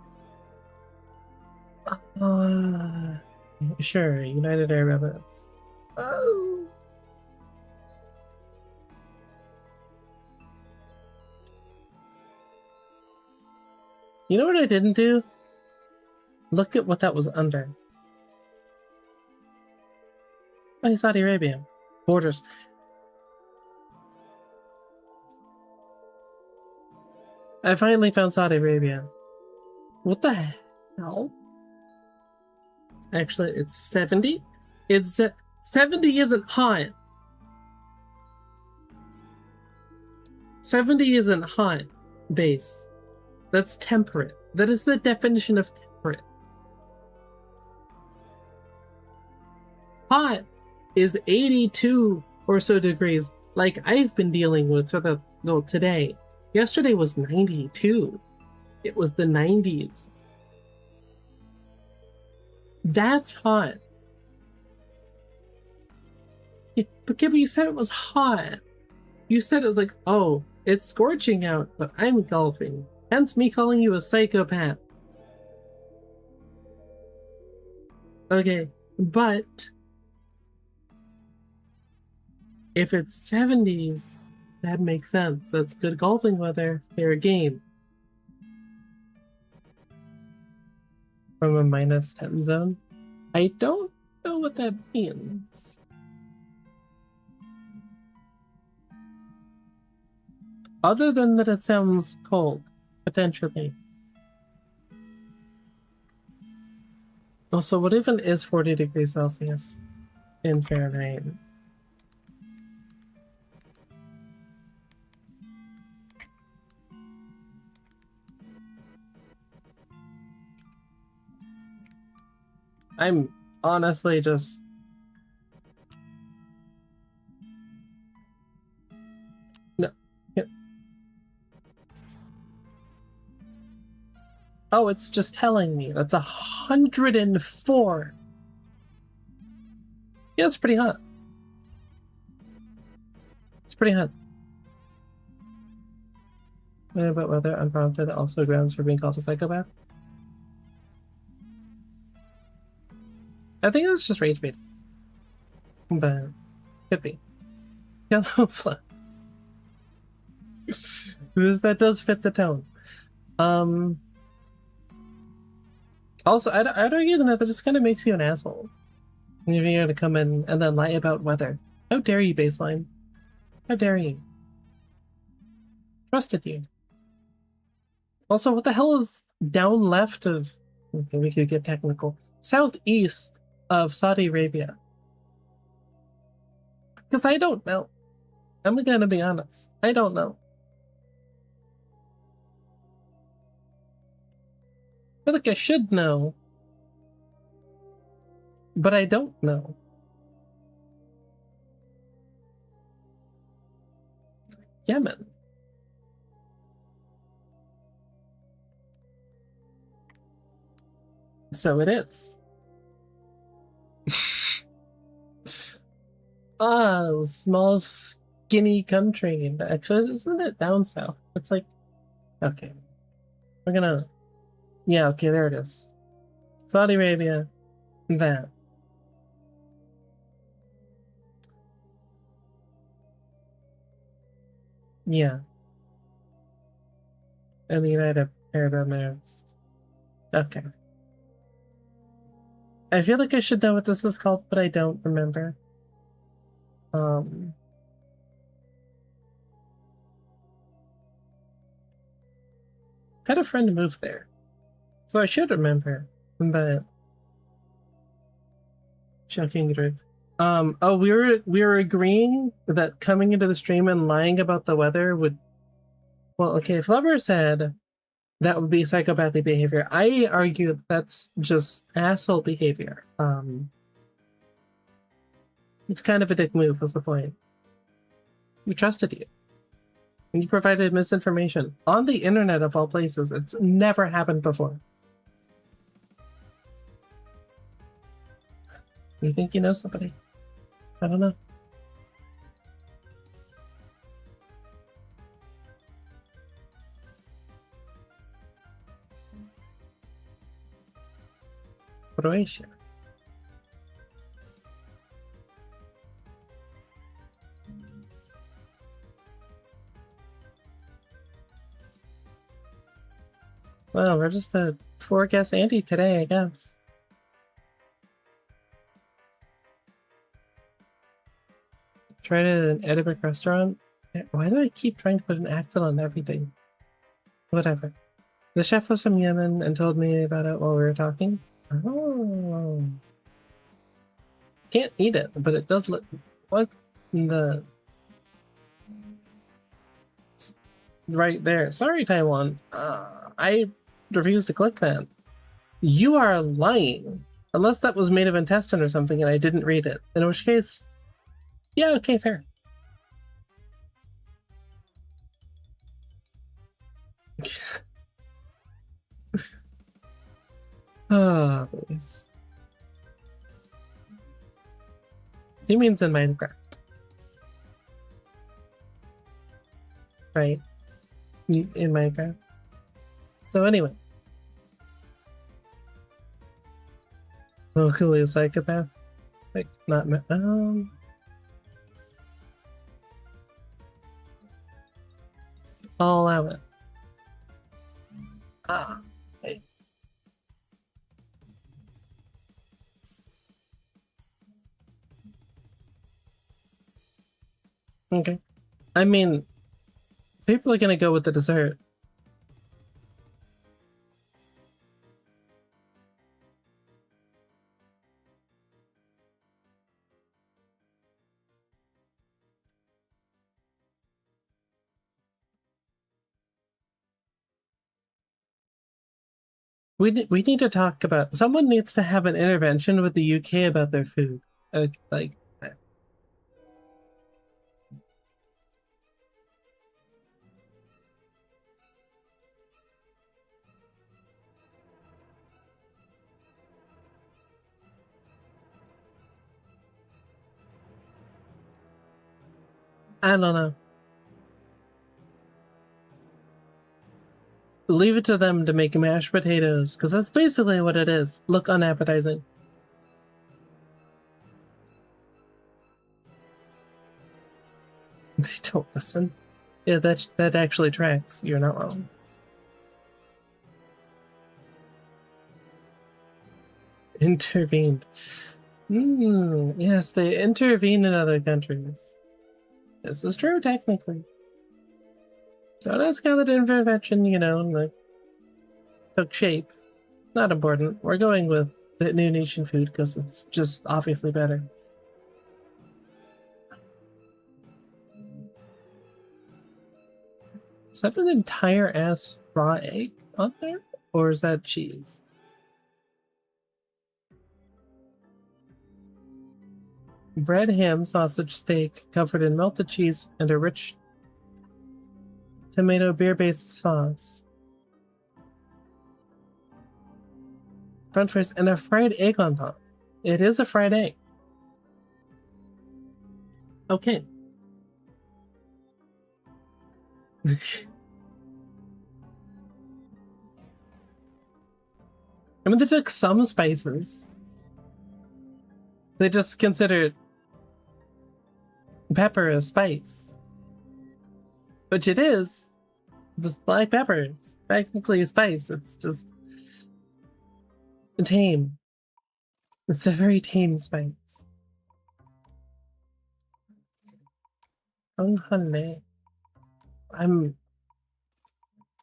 Sure, United Arab Emirates. Oh. You know what I didn't do? Look at what that was under. Oh, Saudi Arabia. Borders. I finally found Saudi Arabia. What the hell? Actually, it's 70. It's 70 isn't hot. 70 isn't hot base. That's temperate. That is the definition of temperate. Hot is 82 or so degrees, like I've been dealing with for the well, today. Yesterday was 92. It was the 90s. That's hot. Yeah, but you said it was hot. You said it was like, oh, it's scorching out, but I'm golfing. Hence me calling you a psychopath. Okay, but if it's 70s, that makes sense. That's good golfing weather. Fair game. From a -10 zone? I don't know what that means. Other than that it sounds cold, potentially. Also, what even is 40 degrees Celsius in Fahrenheit? I'm honestly just... No. Oh, it's just telling me. That's 104. Yeah, it's pretty hot. It's pretty hot. What about whether unprompted also grounds for being called a psychopath? I think it's just rage bait. But could be. Yellow flow. That does fit the tone. Also, I'd argue that just kind of makes you an asshole. If you're gonna come in and then lie about weather. How dare you, baseline? How dare you? Trusted you. Also, what the hell is down left of... Okay, we could get technical. Southeast of Saudi Arabia. Because I don't know. I'm gonna be honest. I don't know. I feel like I should know. But I don't know. Yemen. So it is. Ah, small, skinny country. Actually, isn't it down south? It's like, okay. We're gonna, yeah, okay, there it is. Saudi Arabia, that. Yeah. And the United Arab Emirates. Okay. I feel like I should know what this is called, but I don't remember. Had a friend move there, so I should remember, but checking through. Oh, we were agreeing that coming into the stream and lying about the weather would... Well, okay, if Flubber said that would be psychopathic behavior, I argue that's just asshole behavior. It's kind of a dick move, was the point. We trusted you. And you provided misinformation on the internet of all places. It's never happened before. You think you know somebody? I don't know. Croatia. Well, we're just a four-guest Andy today, I guess. Tried it at an Edinburgh restaurant. Why do I keep trying to put an accent on everything? Whatever. The chef was from Yemen and told me about it while we were talking. Oh. Can't eat it, but it does look... What the... Right there. Sorry, Taiwan. I refuse to click that. You are lying. Unless that was made of intestine or something and I didn't read it. In which case... Yeah, okay, fair. Ah, please. He means in Minecraft. Right? In Minecraft. So anyway. Locally a psychopath? Like, not... I'll allow it. Right. Okay. I mean, people are gonna go with the dessert. We need to talk about... Someone needs to have an intervention with the UK about their food. Like... I don't know. Leave it to them to make mashed potatoes, because that's basically what it is. Look unappetizing. They don't listen. Yeah, that actually tracks. You're not wrong. Intervened. Yes, they intervene in other countries. This is true, technically. Don't ask how that intervention, like, took shape. Not important. We're going with the new nation food because it's just obviously better. Is that an entire ass raw egg on there? Or is that cheese? Bread, ham, sausage, steak covered in melted cheese and a rich tomato beer-based sauce. French fries and a fried egg on top. It is a fried egg. Okay. I mean, they took some spices. They just considered pepper a spice. Which it is. Just black pepper. It's technically a spice. It's just tame. It's a very tame spice. Oh, honey. I'm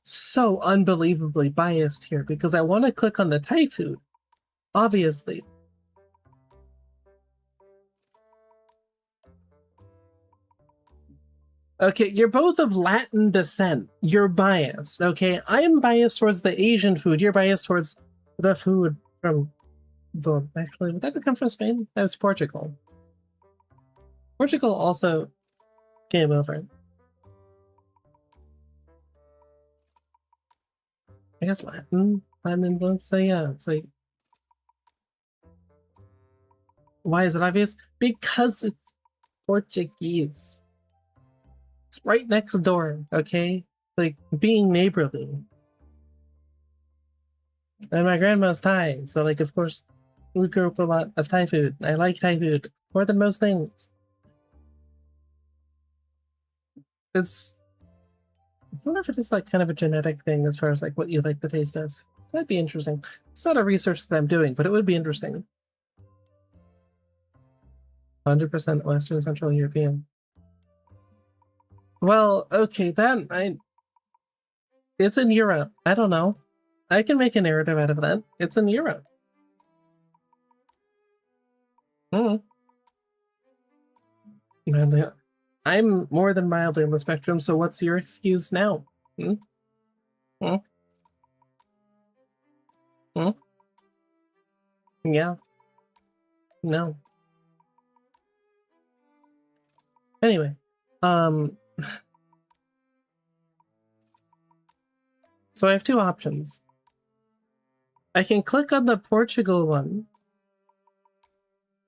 so unbelievably biased here because I want to click on the Thai food. Obviously. Okay, you're both of Latin descent. You're biased, okay? I'm biased towards the Asian food. You're biased towards the food from the... Actually, would that come from Spain? That was Portugal. Portugal also came over. I guess Latin influence, so yeah, it's like... Why is it obvious? Because it's Portuguese. It's right next door, okay? Like, being neighborly. And my grandma's Thai, so like, of course, we grew up with a lot of Thai food. I like Thai food more than most things. It's I wonder if it is like kind of a genetic thing as far as like what you like the taste of. That'd be interesting. It's not a research that I'm doing, but it would be interesting. 100% Western Central European. Well, okay, it's in Europe. I don't know. I can make a narrative out of that. It's in Europe. Hmm. I'm more than mildly on the spectrum, so what's your excuse now? Hmm? Hmm? Hmm? Yeah. No. Anyway, um, so I have two options. I can click on the Portugal one.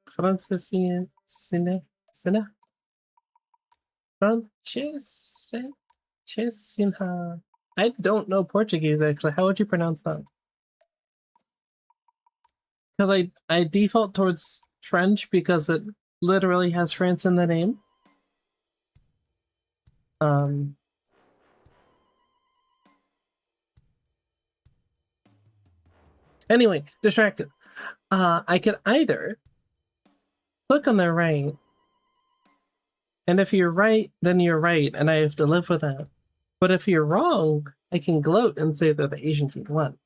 Francesina, Sina, Francesina. I don't know Portuguese actually. How would you pronounce that? Because I default towards French because it literally has France in the name. Um. Anyway, distracted. I can either click on the right, and if you're right, then you're right, and I have to live with that. But if you're wrong, I can gloat and say that the Asian food won.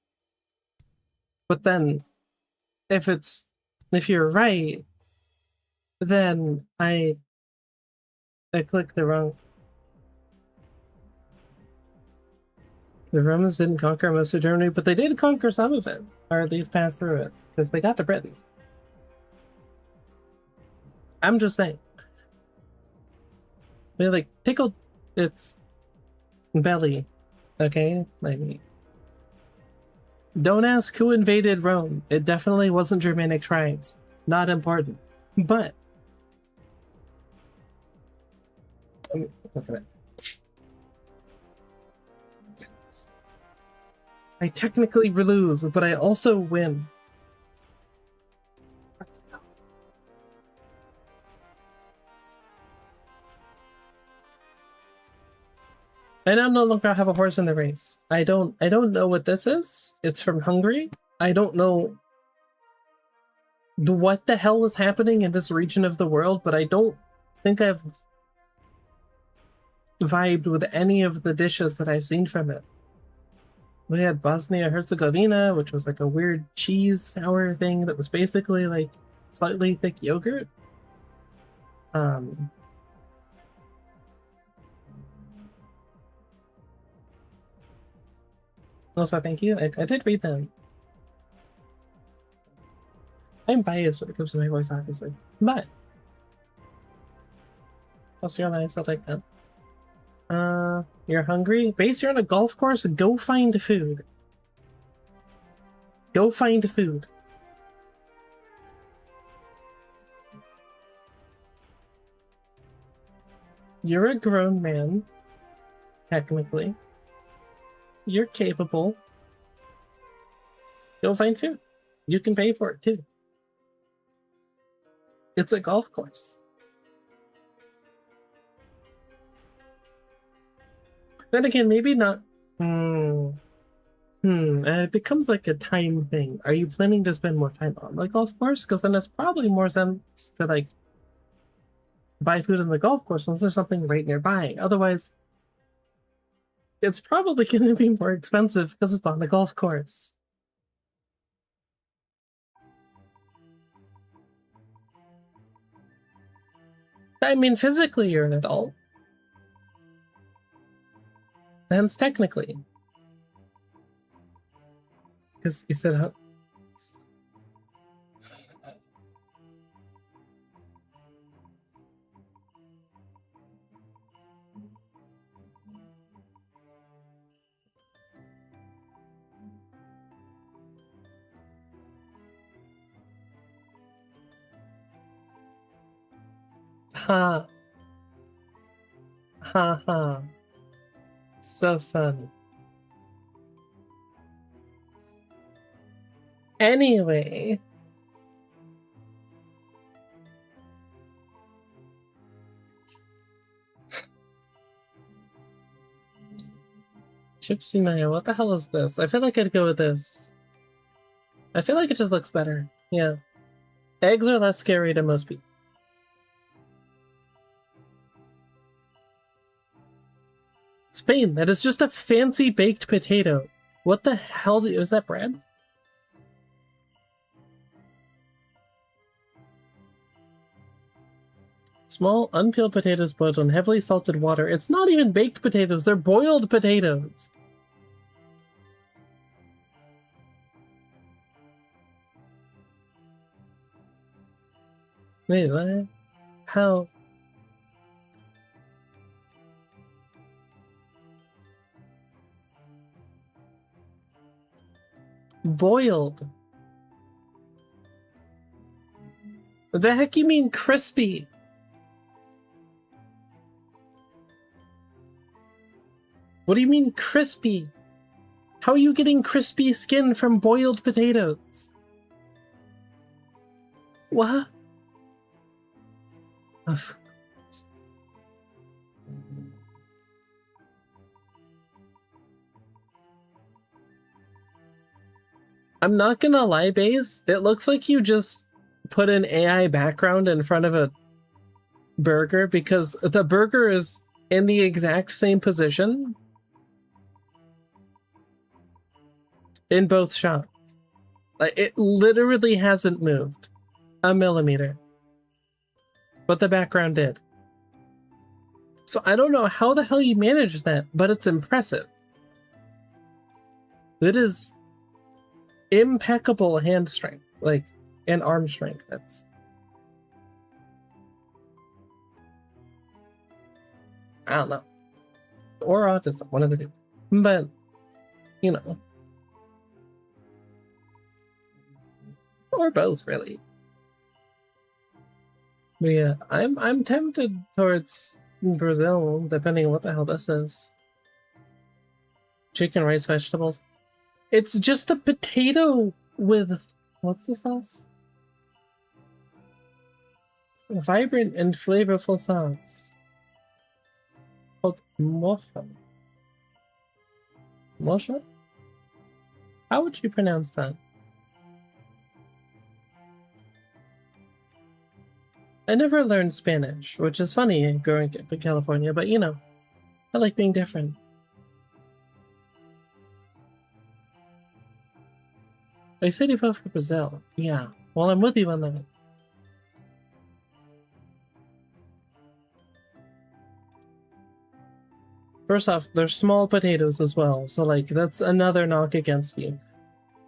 But then, if you're right, then I click the wrong. The Romans didn't conquer most of Germany, but they did conquer some of it, or at least pass through it, because they got to Britain. I'm just saying. They like tickled its belly, okay? Like, don't ask who invaded Rome. It definitely wasn't Germanic tribes. Not important. But let me look at it. I technically lose, but I also win. Let's go. I now no longer have a horse in the race. I don't know what this is. It's from Hungary. I don't know what the hell was happening in this region of the world, but I don't think I've vibed with any of the dishes that I've seen from it. We had Bosnia Herzegovina, which was like a weird cheese sour thing that was basically like slightly thick yogurt. Also, thank you. I did read them. I'm biased when it comes to my voice, obviously, but also you're nice. I'll take that. You're hungry? Base, you're on a golf course? Go find food. Go find food. You're a grown man, technically. You're capable. Go find food. You can pay for it too. It's a golf course. Then again, maybe not. It becomes like a time thing. Are you planning to spend more time on the golf course? Because then it's probably more sense to like buy food in the golf course unless there's something right nearby. Otherwise, it's probably going to be more expensive because it's on the golf course. I mean, physically, you're an adult. Hence, technically. Because you said, ha, ha, ha. So fun. Anyway. Gypsy mayo, what the hell is this? I feel like I'd go with this. I feel like it just looks better. Yeah. Eggs are less scary to most people. Spain, that is just a fancy baked potato. What the hell is that bread? Small, unpeeled potatoes boiled in heavily salted water. It's not even baked potatoes, they're boiled potatoes. Wait, what? How? Boiled. What the heck you mean crispy? What do you mean crispy? How are you getting crispy skin from boiled potatoes? What? Of course. I'm not gonna lie, Baze. It looks like you just put an AI background in front of a burger because the burger is in the exact same position in both shots. Like, it literally hasn't moved a millimeter, but the background did. So I don't know how the hell you managed that, but it's impressive. It is impeccable hand strength, like, and arm strength. That's... I don't know. Or autism, one of the two. But, you know. Or both, really. But yeah, I'm tempted towards Brazil, depending on what the hell this is. Chicken, rice, vegetables. It's just a potato with... what's the sauce? A vibrant and flavorful sauce. Called mocha. Mocha? How would you pronounce that? I never learned Spanish, which is funny growing up in California, but you know, I like being different. I said you vote for Brazil. Yeah, well, I'm with you on that. First off, they're small potatoes as well, so like, that's another knock against you.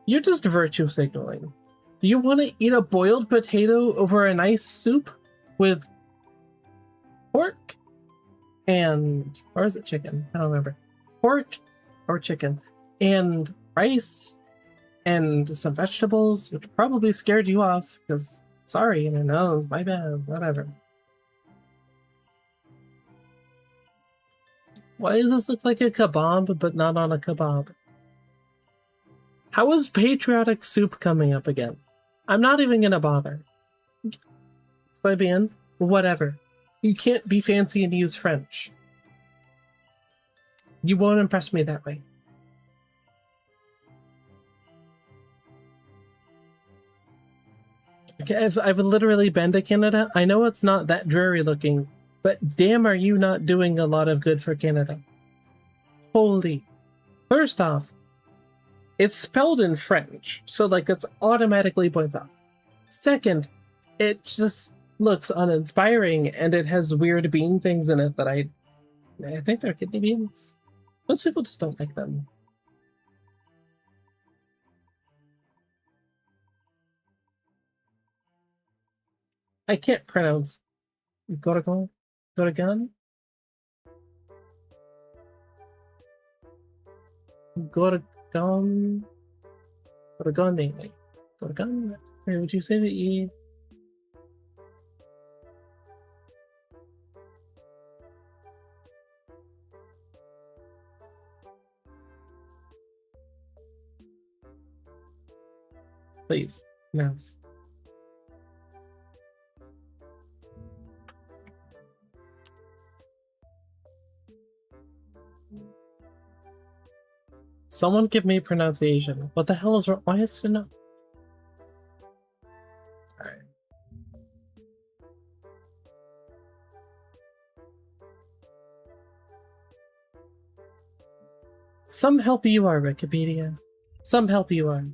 You're just virtue signaling. You want to eat a boiled potato over a nice soup with pork and... or is it chicken? I don't remember. Pork or chicken and rice and some vegetables, which probably scared you off because, sorry, your nose, my bad, whatever. Why does this look like a kebab but not on a kebab? How is patriotic soup coming up again? I'm not even gonna bother. Fabian, whatever. You can't be fancy and use French. You won't impress me that way. Okay, I've literally been to Canada. I know it's not that dreary looking, but damn are you not doing a lot of good for Canada. Holy. First off, it's spelled in French, so like that's automatically points out. Second, it just looks uninspiring and it has weird bean things in it that I think they're kidney beans. Most people just don't like them. I can't pronounce Goragon? Goragan? Goragon? Goragon? Goragon? Would you say that you... Please, mouse. Someone give me pronunciation. What the hell is wrong? Why is it not? Alright. Some help you are, Wikipedia. Some help you are.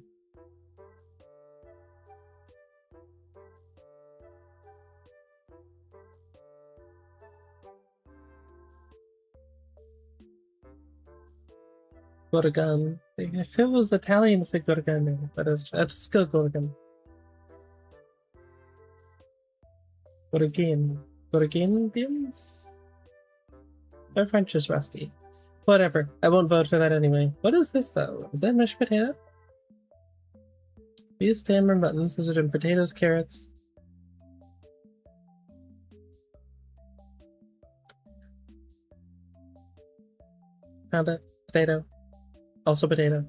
Gorgon. If it was Italian, it's a Gorgon, but it's still Gorgon. Gorgon. Gorgonians? Their French is rusty. Whatever. I won't vote for that anyway. What is this, though? Is that mashed potato? Beef, stem, and mutton, scissors, and potatoes, carrots. Found it. Potato. Also potato.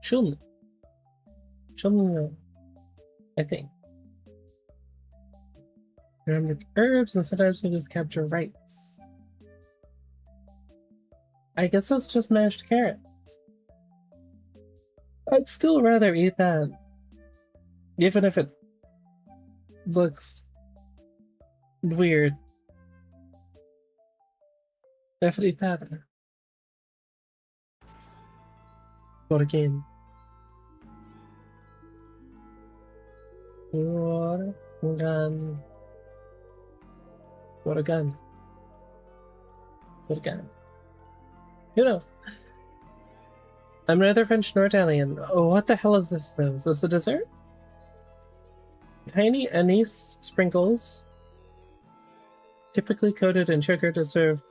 Chun. I think. Remember herbs, and sometimes you just capture rights. I guess that's just mashed carrots. I'd still rather eat that. Even if it looks weird. Definitely eat that. What again? Gun. What a gun. What a gun. Who knows? I'm neither French nor Italian. Oh, what the hell is this though? Is this a dessert? Tiny anise sprinkles, typically coated in sugar to serve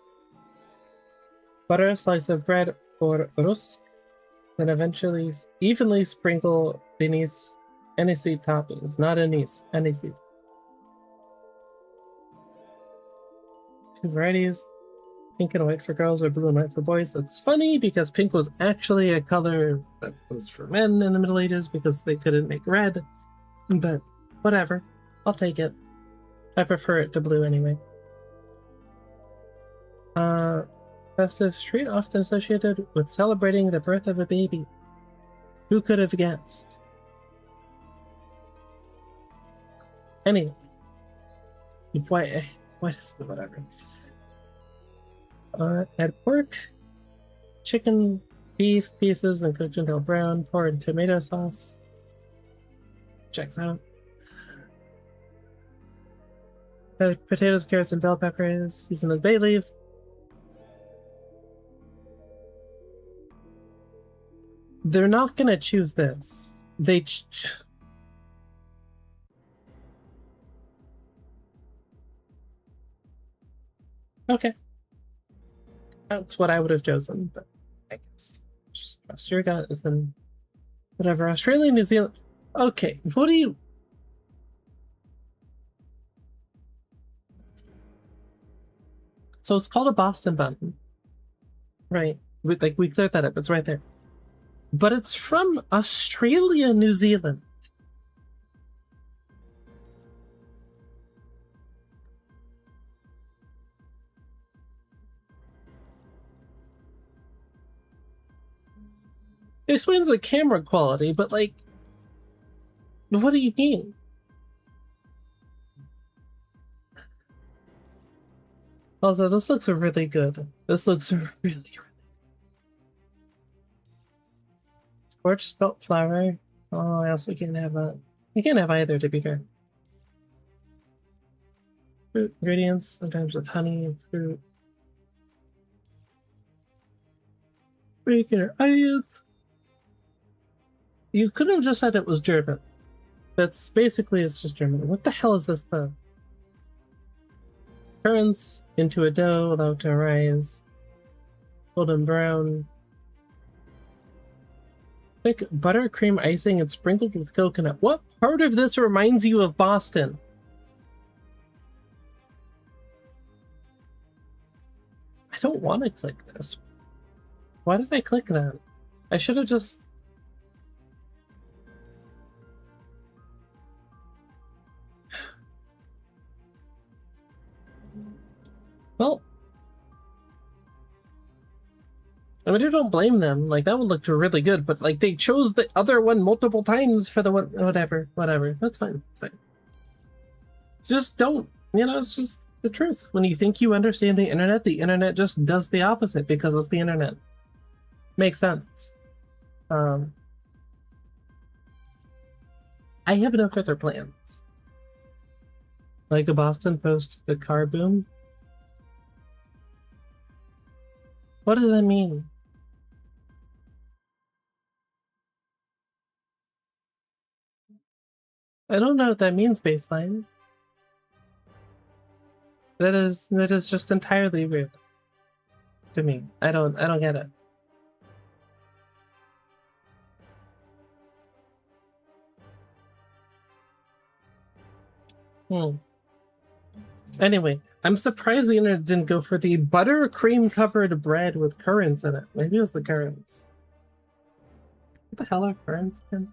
butter a slice of bread or rusk, then eventually evenly sprinkle beneath aniseed toppings. Not anise, aniseed. 2 varieties, pink and white for girls or blue and white for boys. That's funny because pink was actually a color that was for men in the Middle Ages because they couldn't make red, but whatever, I'll take it. I prefer it to blue anyway. Festive treat often associated with celebrating the birth of a baby. Who could have guessed? Anyway, why does the whatever? Add pork, chicken, beef pieces and cooked until brown. Pour in tomato sauce. Checks out. Add potatoes, carrots, and bell peppers. Season with bay leaves. They're not gonna choose this. They okay. That's what I would have chosen, but I guess just trust your gut is then whatever. Australia, New Zealand. Okay, what do you? So it's called a Boston bun, right? We cleared that up. It's right there, but it's from Australia, New Zealand. It explains the camera quality, but like, what do you mean? Also, this looks really good. This looks really good. Scorched spelt flour. Oh, I also can't have that. You can't have either, to be fair. Fruit ingredients, sometimes with honey and fruit. Bacon or onions. You could have just said it was German. That's basically it's just German. What the hell is this though? Currants into a dough, allow to rise. Golden brown. Thick buttercream icing and sprinkled with coconut. What part of this reminds you of Boston? I don't want to click this. Why did I click that? I should have just... Well, I mean, I don't blame them. Like, that one looked really good, but like they chose the other one multiple times for the one. Whatever. That's fine. It's fine. Just don't. You know, it's just the truth. When you think you understand the internet just does the opposite because it's the internet. Makes sense. I have no further plans. Like a Boston Post, the car boom. What does that mean? I don't know what that means, baseline. That is just entirely weird to me. I don't get it. Anyway, I'm surprised the internet didn't go for the buttercream covered bread with currants in it. Maybe it was the currants. What the hell are currants again?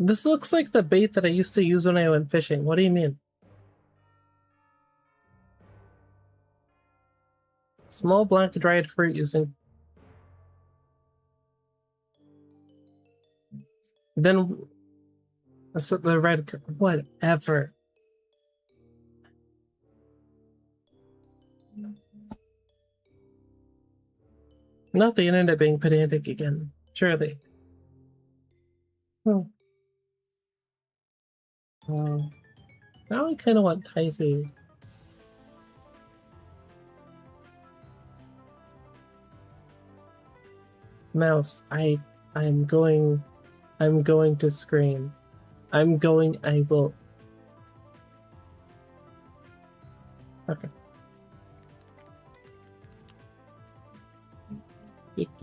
This looks like the bait that I used to use when I went fishing. What do you mean? Small black dried fruit using. Then so the red. Whatever. Not the internet being pedantic again. Surely. Oh. Now I kind of want Thai food. Mouse, I'm going to scream. I will. Okay.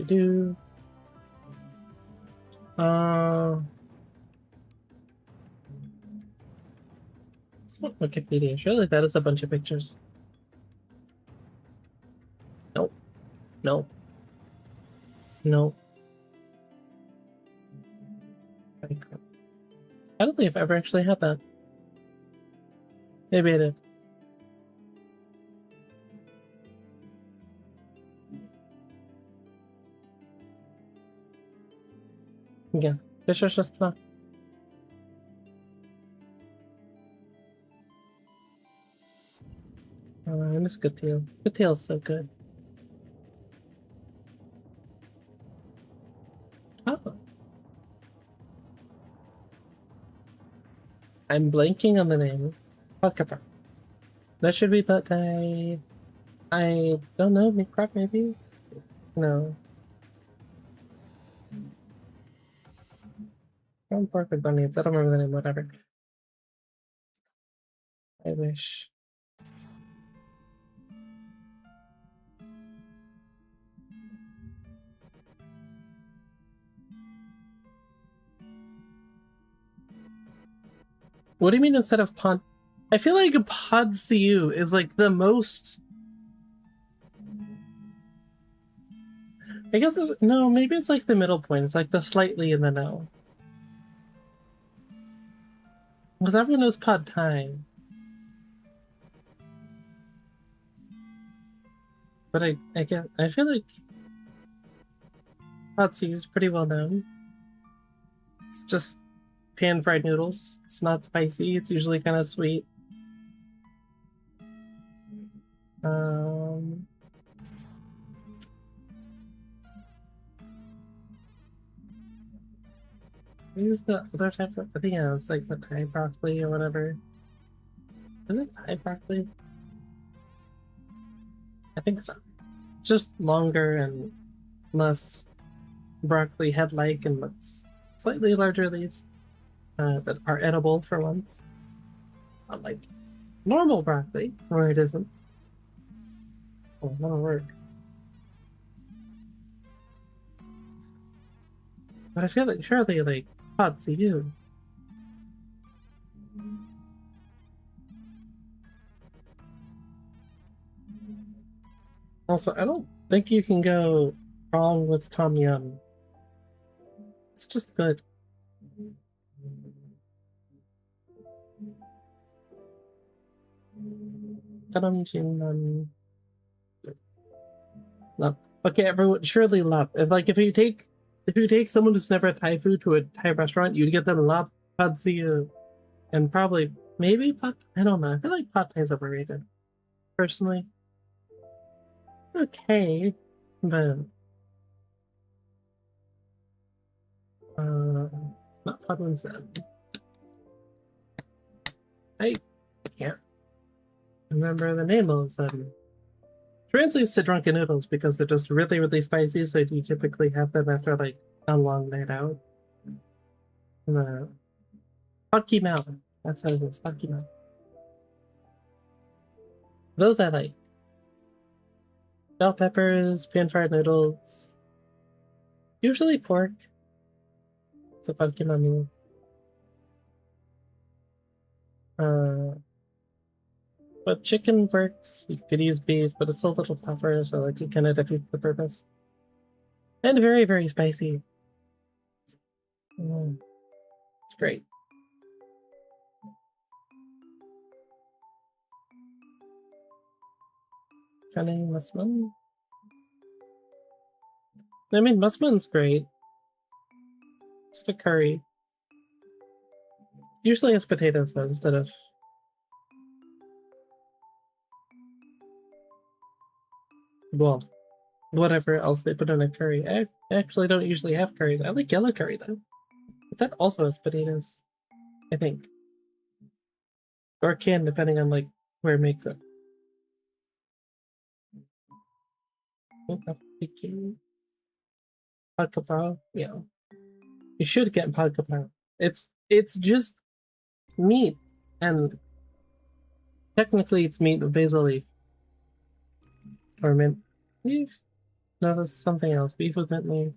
Do. It's not Wikipedia. Surely that is a bunch of pictures. Nope. Nope. Nope. I don't think I've ever actually had that. Maybe I did. Yeah, this is just fun. I miss Good Tail. Good Tail's so good. Oh. I'm blanking on the name. Pokemon. That should be Pet Thai. I don't know, crap maybe? No. From Perfect Bunnies. I don't remember the name, whatever. I wish. What do you mean instead of Pod? I feel like Pod CU is like the most. I guess no, maybe it's like the middle point. It's like the slightly in the know. Because everyone knows Pod Thai. But I feel like Pod CU is pretty well known. It's just pan-fried noodles. It's not spicy. It's usually kind of sweet. Use the other type of. I think yeah, it's like the Thai broccoli or whatever. Is it Thai broccoli? I think so. Just longer and less broccoli head-like and looks slightly larger leaves that are edible for once. Unlike normal broccoli, where it isn't. Oh, that'll work. But I feel like surely like Pod CU. Also, I don't think you can go wrong with Tom Yum. It's just good. Love. Okay, everyone, surely love. If you take someone who's never had Thai food to a Thai restaurant, you'd get them love, pad see ew, and probably maybe pot. I don't know. I feel like pad thai is overrated, personally. Okay, then not pad and sen. I can't remember the name of them. Translates to drunken noodles because they're just really, really spicy, so you typically have them after like a long night out. The Funky Mountain. That's what it is, Funky Mountain. Those I like. Bell peppers, pan-fried noodles. Usually pork. It's a Funky Mountain. But chicken works. You could use beef, but it's a little tougher, so like it kind of defeats the purpose. And very, very spicy. It's great. Cunning musman. I mean, musman's great. Just a curry. Usually it's potatoes though, instead of well, whatever else they put in a curry. I actually don't usually have curries. I like yellow curry though. But that also has potatoes, I think. Or can, depending on like where it makes it. Pad kapaw, yeah. You should get pad kapaw. It's just meat, and technically it's meat with basil leaf. Or mint leaf? No, that's something else. Beef with mint leaf.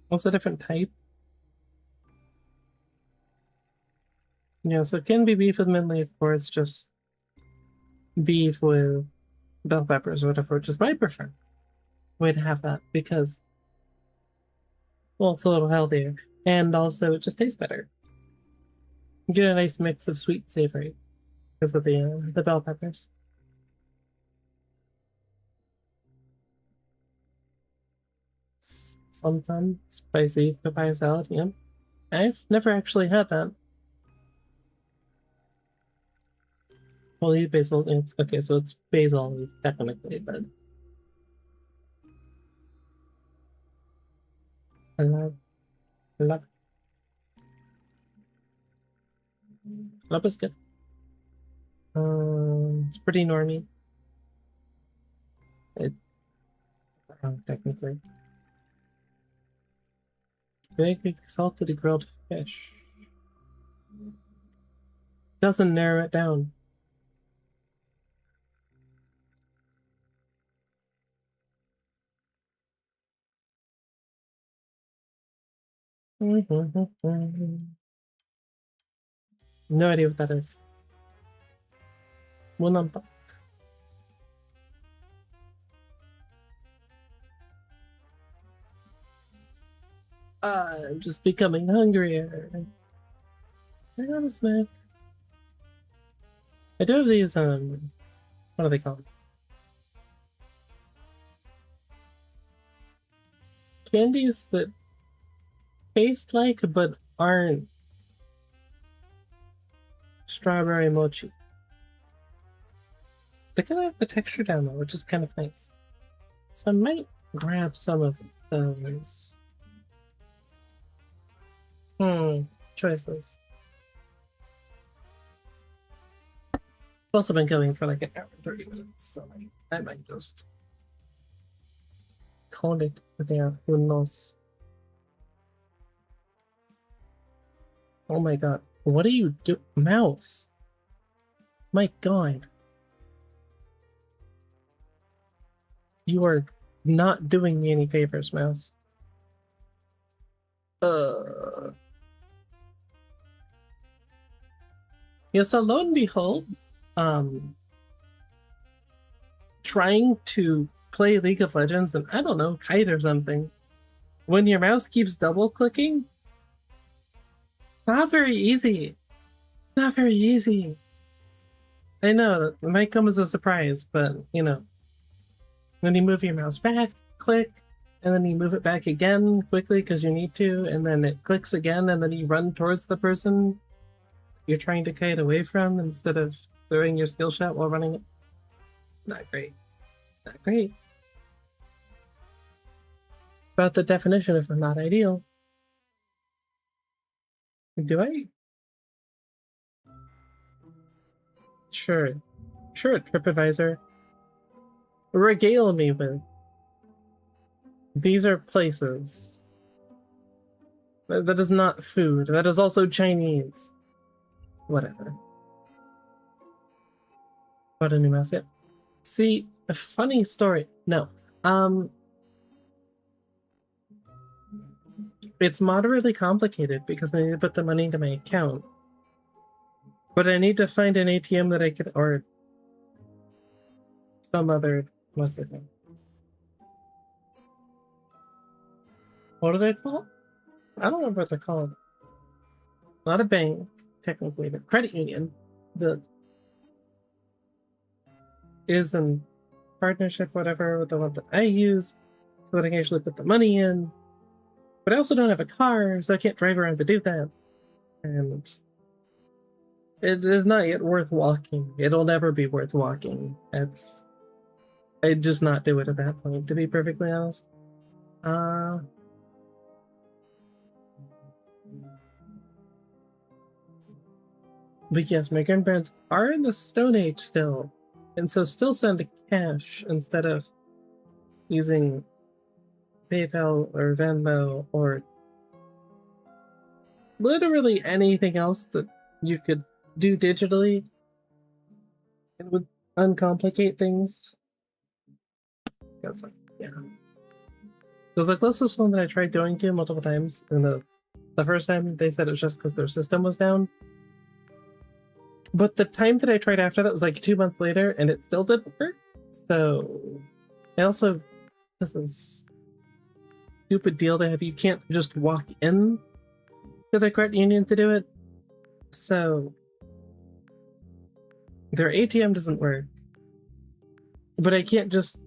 What's a different type? Yeah, so it can be beef with mint leaf, or it's just beef with bell peppers or whatever, which is my preferred way to have that because, well, it's a little healthier, and also it just tastes better. You get a nice mix of sweet and savory because of the bell peppers. Sometimes spicy papaya salad, yeah. I've never actually had that. Holy basil, it's okay, so it's basil technically, but I love is good. It's pretty normy. It technically. Big salted grilled fish. Doesn't narrow it down. No idea what that is. Munampa. I'm just becoming hungrier. I got a snack. I do have these, what are they called? Candies that taste like but aren't strawberry mochi. They kind of have the texture down though, which is kind of nice. So I might grab some of those. Choices. I've also been going for like an hour and 30 minutes, so like, I might just call it there. Who knows? Oh my god. What do you do? Mouse! My god. You are not doing me any favors, Mouse. Yeah, so lo and behold, trying to play League of Legends and, I don't know, kite or something, when your mouse keeps double clicking, not very easy. Not very easy. I know that might come as a surprise, but you know, then you move your mouse back, click, and then you move it back again quickly because you need to, and then it clicks again, and then you run towards the person you're trying to kite away from instead of throwing your skill shot while running it. Not great. It's not great. About the definition of not ideal. Do I? Sure. Sure, TripAdvisor. Regale me with. These are places. That is not food. That is also Chinese. Whatever. Bought a new mouse yet? See, a funny story. No. It's moderately complicated because I need to put the money into my account. But I need to find an ATM that I could, or some other, what's it called? What do they call it? I don't remember what they're called. Not a bank, technically, but credit union that is in partnership, whatever, with the one that I use, so that I can actually put the money in. But I also don't have a car, so I can't drive around to do that. And it is not yet worth walking. It'll never be worth walking. I'd just not do it at that point, to be perfectly honest. But yes, my grandparents are in the Stone Age still, and so still send cash instead of using PayPal or Venmo or literally anything else that you could do digitally. It would uncomplicate things. Because, like, yeah. Because, like, this was one that I tried going to multiple times, and the first time they said it was just because their system was down. But the time that I tried after that was like 2 months later, and it still didn't work. So, I also, this is stupid deal they have. You can't just walk in to the credit union to do it. So, their ATM doesn't work. But I can't just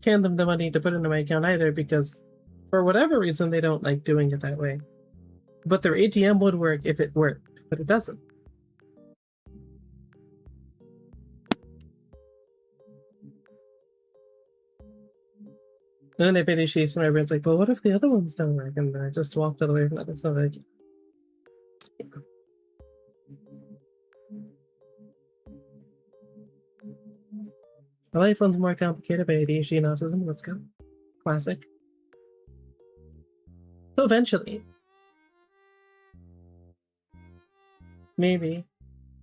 hand them the money to put into my account either, because for whatever reason they don't like doing it that way. But their ATM would work if it worked, but it doesn't. And then I finished these, and my brain's like, well, what if the other ones don't work? And I just walked away from that. So, like, yeah. My life one's more complicated by ADHD and autism. Let's go. Classic. So eventually. Maybe.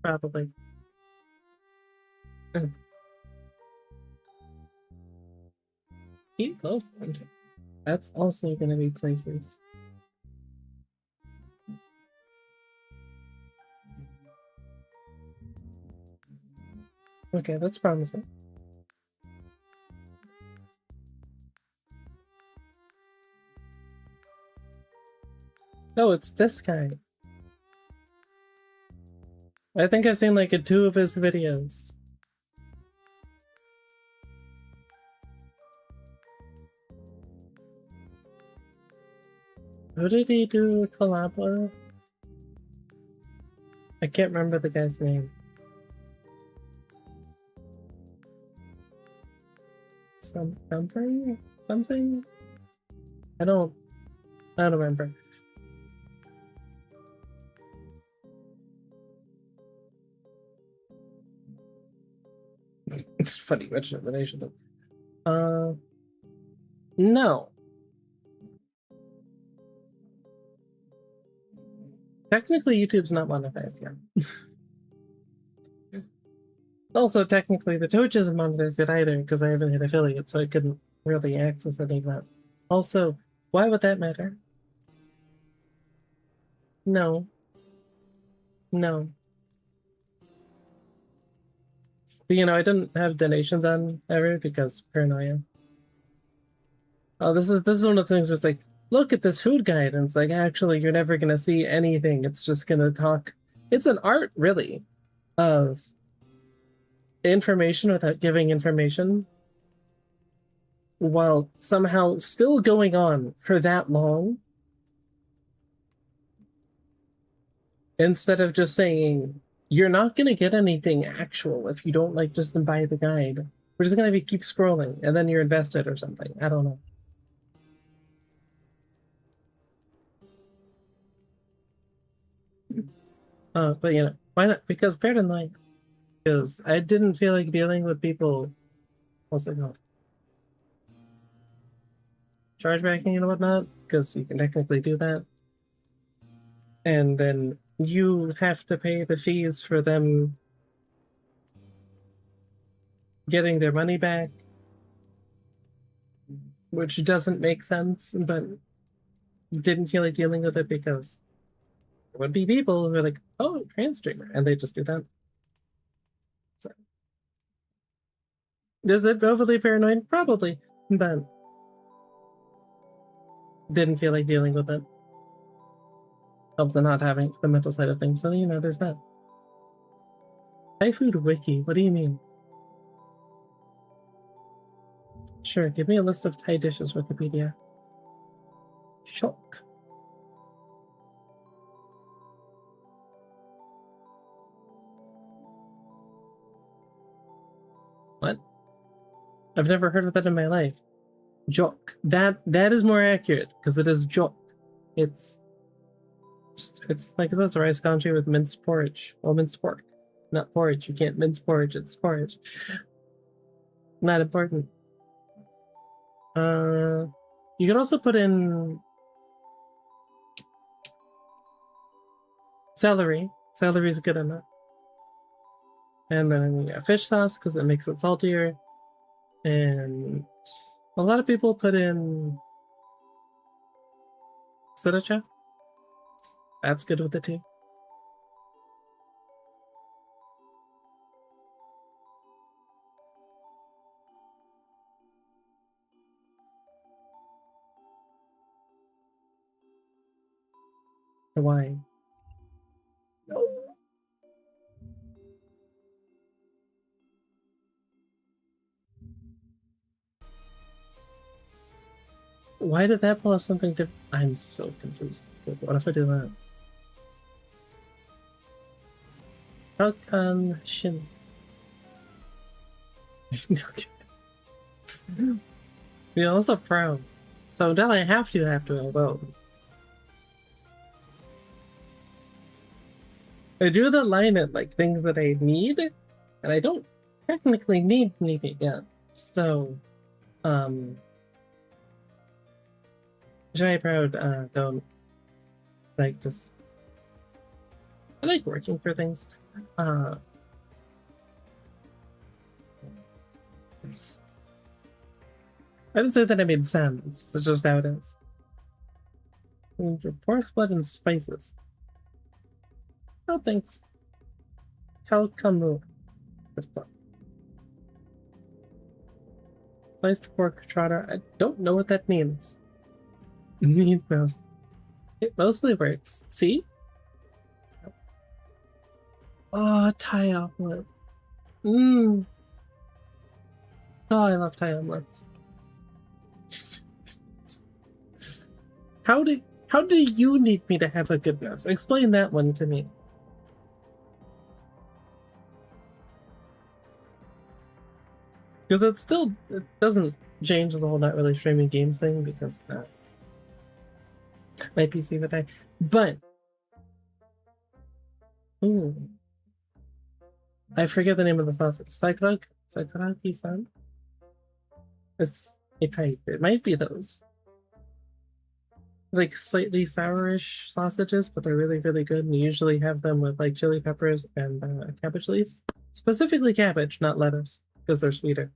Probably. Keep low pointer. That's also gonna be places. Okay, that's promising. Oh, it's this guy. I think I've seen like 2 of his videos. Who did he do a collab with? I can't remember the guy's name. Something? I don't remember. It's funny mention it, I should have. No. Technically, YouTube's not monetized yet. Also, technically, the Twitch isn't monetized yet either, because I haven't hit affiliate, so I couldn't really access any of that. Also, why would that matter? No. No. But, I didn't have donations on ever because paranoia. Oh, this is one of the things where it's like, look at this food guide, and it's like, actually, you're never gonna see anything. It's just gonna talk. It's an art, really, of information without giving information, while somehow still going on for that long, instead of just saying, you're not gonna get anything actual if you don't like just buy the guide. We're just gonna keep scrolling, and then you're invested or something. I don't know. But why not? Because paranoia. Because I didn't feel like dealing with people. What's it called? Chargebacking and whatnot. Because you can technically do that, and then you have to pay the fees for them getting their money back, which doesn't make sense. But didn't feel like dealing with it because there would be people who are like, "Oh, trans streamer," and they just do that. So, is it overly paranoid? Probably, but didn't feel like dealing with it. Of the not having the mental side of things. So, there's that. Thai food wiki, what do you mean? Sure, give me a list of Thai dishes, Wikipedia. Shock. What? I've never heard of that in my life. Jok. That is more accurate, because it is jok. It's like this rice country with minced porridge. Well, minced pork. Not porridge. You can't mince porridge, it's porridge. Not important. You can also put in celery. Celery is good enough. And then fish sauce because it makes it saltier. And a lot of people put in sriracha. That's good with it too. Why? Why did that pull up something different? I'm so confused. What if I do that? How come Shin? You're also proud. So definitely have to vote. I drew the line at like things that I need, and I don't technically need it yet. So, Shy Proud don't like just. I like working for things. I didn't say that I made sense. It's just how it is. Pork blood and spices. Oh, thanks. Calcamu. Sliced pork trotter. I don't know what that means. It mostly works. See? Oh, Thai omelet. Mmm. Oh, I love Thai omelets. How do you need me to have a good nose? Explain that one to me. Because it doesn't change the whole not really streaming games thing because my PC would die. But I forget the name of the sausage. Sakuraki-san? It's a type. It might be those. Like slightly sourish sausages, but they're really, really good. And you usually have them with like chili peppers and cabbage leaves. Specifically cabbage, not lettuce, because they're sweeter.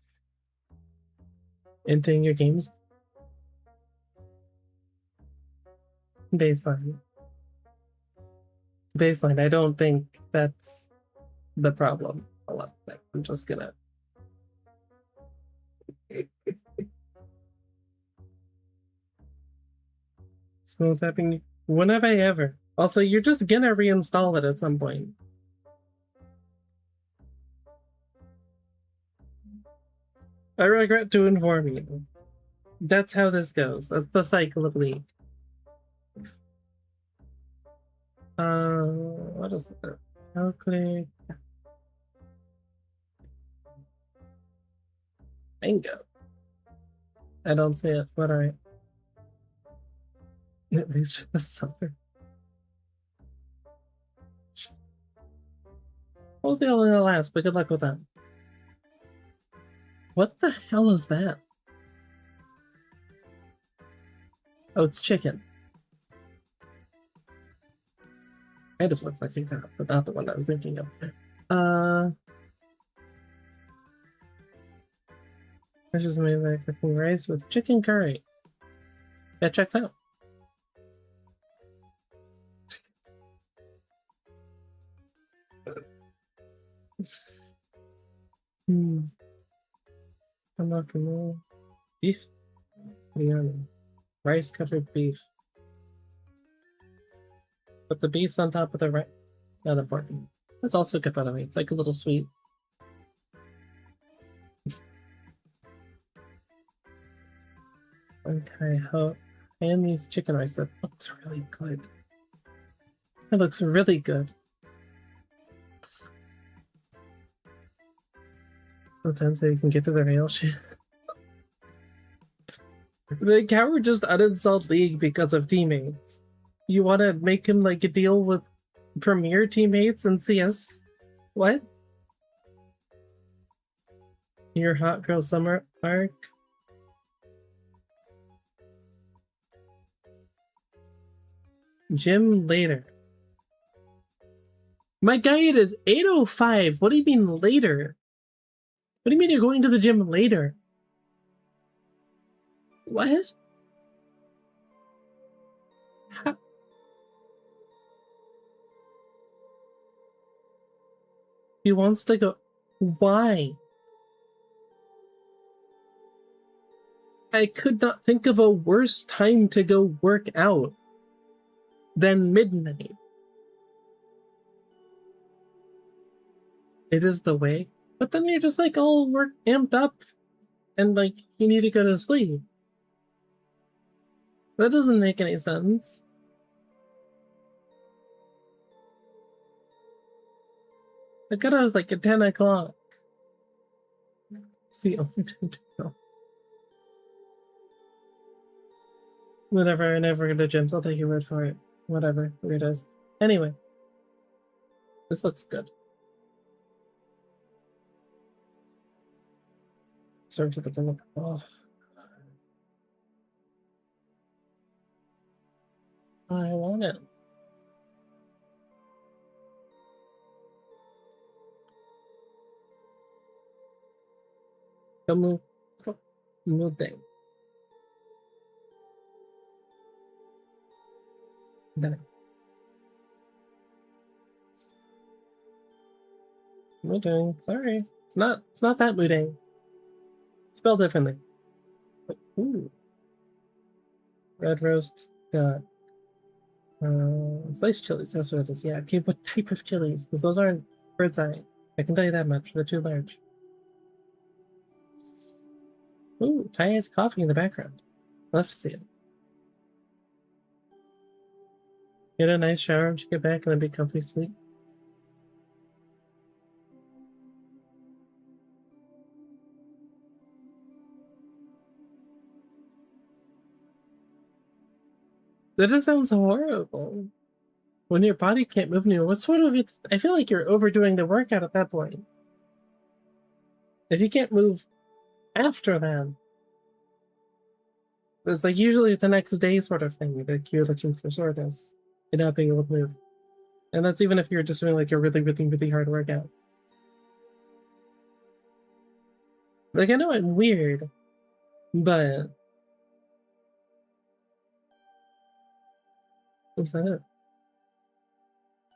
Entering your games. Baseline. I don't think that's the problem. Hold on, I'm just gonna. Slow tapping. When have I ever? Also, you're just gonna reinstall it at some point. I regret to inform you. That's how this goes. That's the cycle of League. What is that? I'll click. Bingo. I don't see it, but alright. At least for the summer. What was the only last, but good luck with that. What the hell is that? Oh, it's chicken. Kind of looks like a cow, but not the one I was thinking of. I just made like cooking rice with chicken curry. That checks out. I'm not gonna. Beef? Biryani. Rice covered beef. Put the beef's on top of the rice. Not important. That's also good, by the way. It's like a little sweet. Okay, and these chicken rice. That looks really good. It looks really good. Sometimes so you can get to the real shit. The coward just uninstalled League because of teammates. You want to make him like a deal with Premier teammates and CS? What? Your hot girl summer arc? Gym later. My guy, it is 8:05. What do you mean later? What do you mean you're going to the gym later? What? How? He wants to go. Why? I could not think of a worse time to go work out than midnight. It is the way. But then you're just like all amped up and like you need to go to sleep. That doesn't make any sense. The cutoff was like at 10 o'clock. It's the only time to go. Whatever, I never go to gyms. I'll take your word for it. Whatever, weirdos. Anyway, this looks good. Serve to the bill. Oh. I want it. Come move thing. Then Mudang. Sorry. It's not that Mudang. Spelled differently. Ooh. Red roast sliced chilies, that's what it is. Yeah, okay, what type of chilies? Because those aren't bird's eye. I can tell you that much. They're too large. Ooh, Ty has coffee in the background. Love to see it. Get a nice shower and you get back and then be comfy sleep. That just sounds horrible. When your body can't move anymore, what sort of it? I feel like you're overdoing the workout at that point. If you can't move after that, it's like usually the next day sort of thing that you're looking for soreness and not being able to move. And that's even if you're just doing like a really, really, really hard workout. Like, I know I'm weird, but... What's that?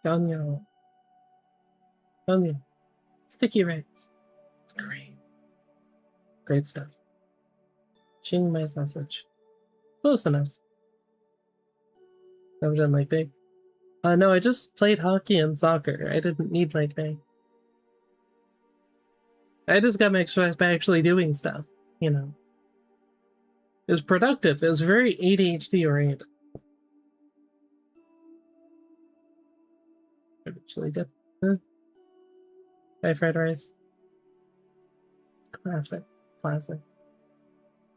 Ganya. Ganya. Sticky rice. It's great. Great stuff. Ching my sausage. Close enough. I've done leg day. No, I just played hockey and soccer. I didn't need leg day. I just got my exercise by actually doing stuff, you know. It was productive. It was very ADHD oriented. Actually good. Hi, fried rice. Classic. Classic.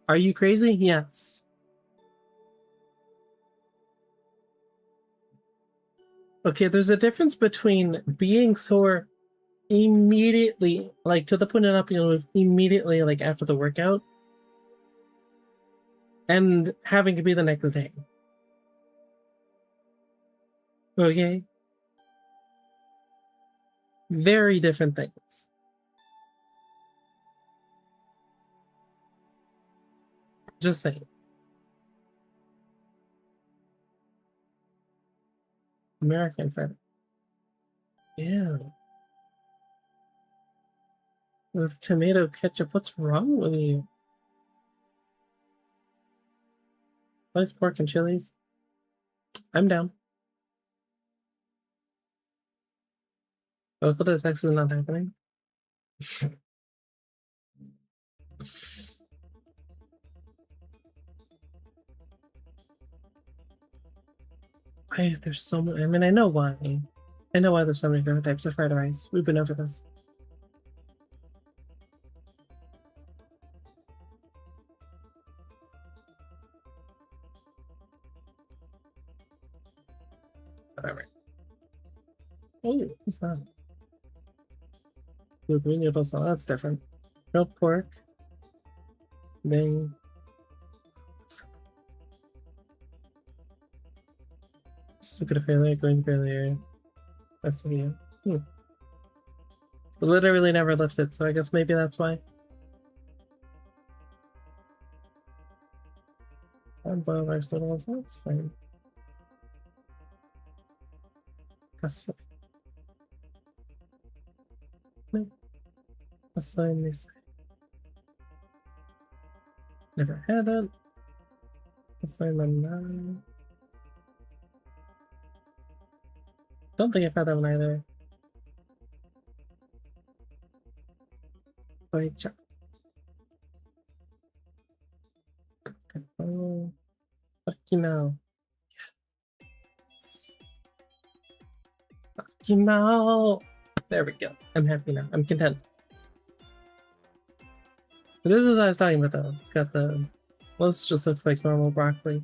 Are you crazy? Yes. Okay, there's a difference between being sore immediately, like to the point of not being able to move immediately, like after the workout, and having to be the next day. Okay? Very different things. Just saying. American friend. Yeah. With tomato ketchup, what's wrong with you? Nice pork and chilies. I'm down. Local is actually not happening. There's so many. I mean, I know why. I know why there's so many different types of fried rice. We've been over this. Whatever. Oh, what's that? Blue green noodle sauce. That's different. Grilled pork. Then. Sucre failure, green failure. That's the literally never lifted, so I guess maybe that's why. Boiled rice noodles, that's fine. Assign this. Never had it. Assign them. Don't think I've had that one either. Wait, check. Oh, Akimao. Yes. Akimao. There we go. I'm happy now. I'm content. But this is what I was talking about though. It's got the... Well, this just looks like normal broccoli.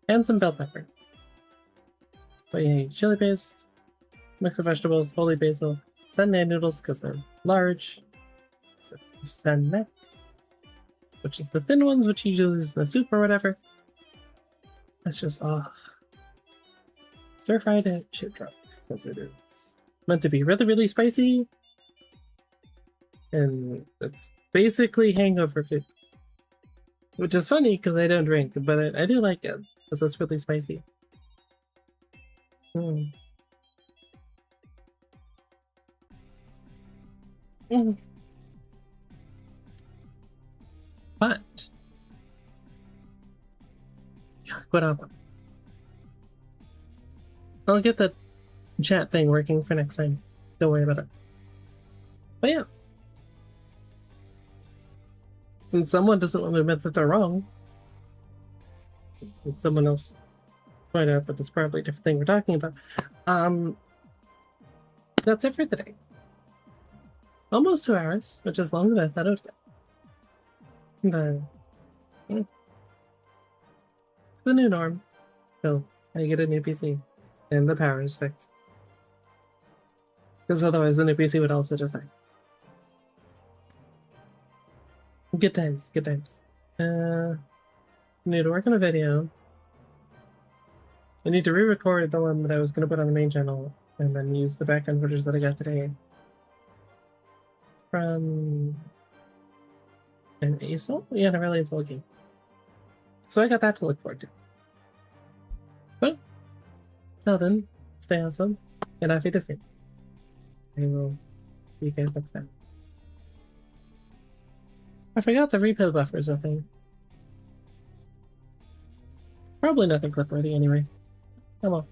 And some bell pepper. But yeah, chili paste, mix of vegetables, holy basil, senna noodles because they're large. Senna, which is the thin ones, which you usually use in a soup or whatever. That's just stir fried at chip drop because it is meant to be really, really spicy, and it's basically hangover food. Which is funny because I don't drink, but I do like it because it's really spicy. Mm. Mm. But I'll get the chat thing working for next time. Don't worry about it. But yeah, since someone doesn't want to admit that they're wrong, and someone else point out that it's probably a different thing we're talking about. That's it for today. Almost 2 hours, which is longer than I thought it would go. But it's the new norm. So I get a new PC and the power is fixed. Because otherwise the new PC would also just die. Good times, good times. I need to work on a video. I need to re-record the one that I was going to put on the main channel and then use the background footage that I got today from an ASOL? Yeah, an Aurelian Soul game. So I got that to look forward to. But, till then, stay awesome, and auf Wiedersehen. I will see you guys next time. I forgot the replay buffer is a thing. Probably nothing clip worthy anyway. Oh well.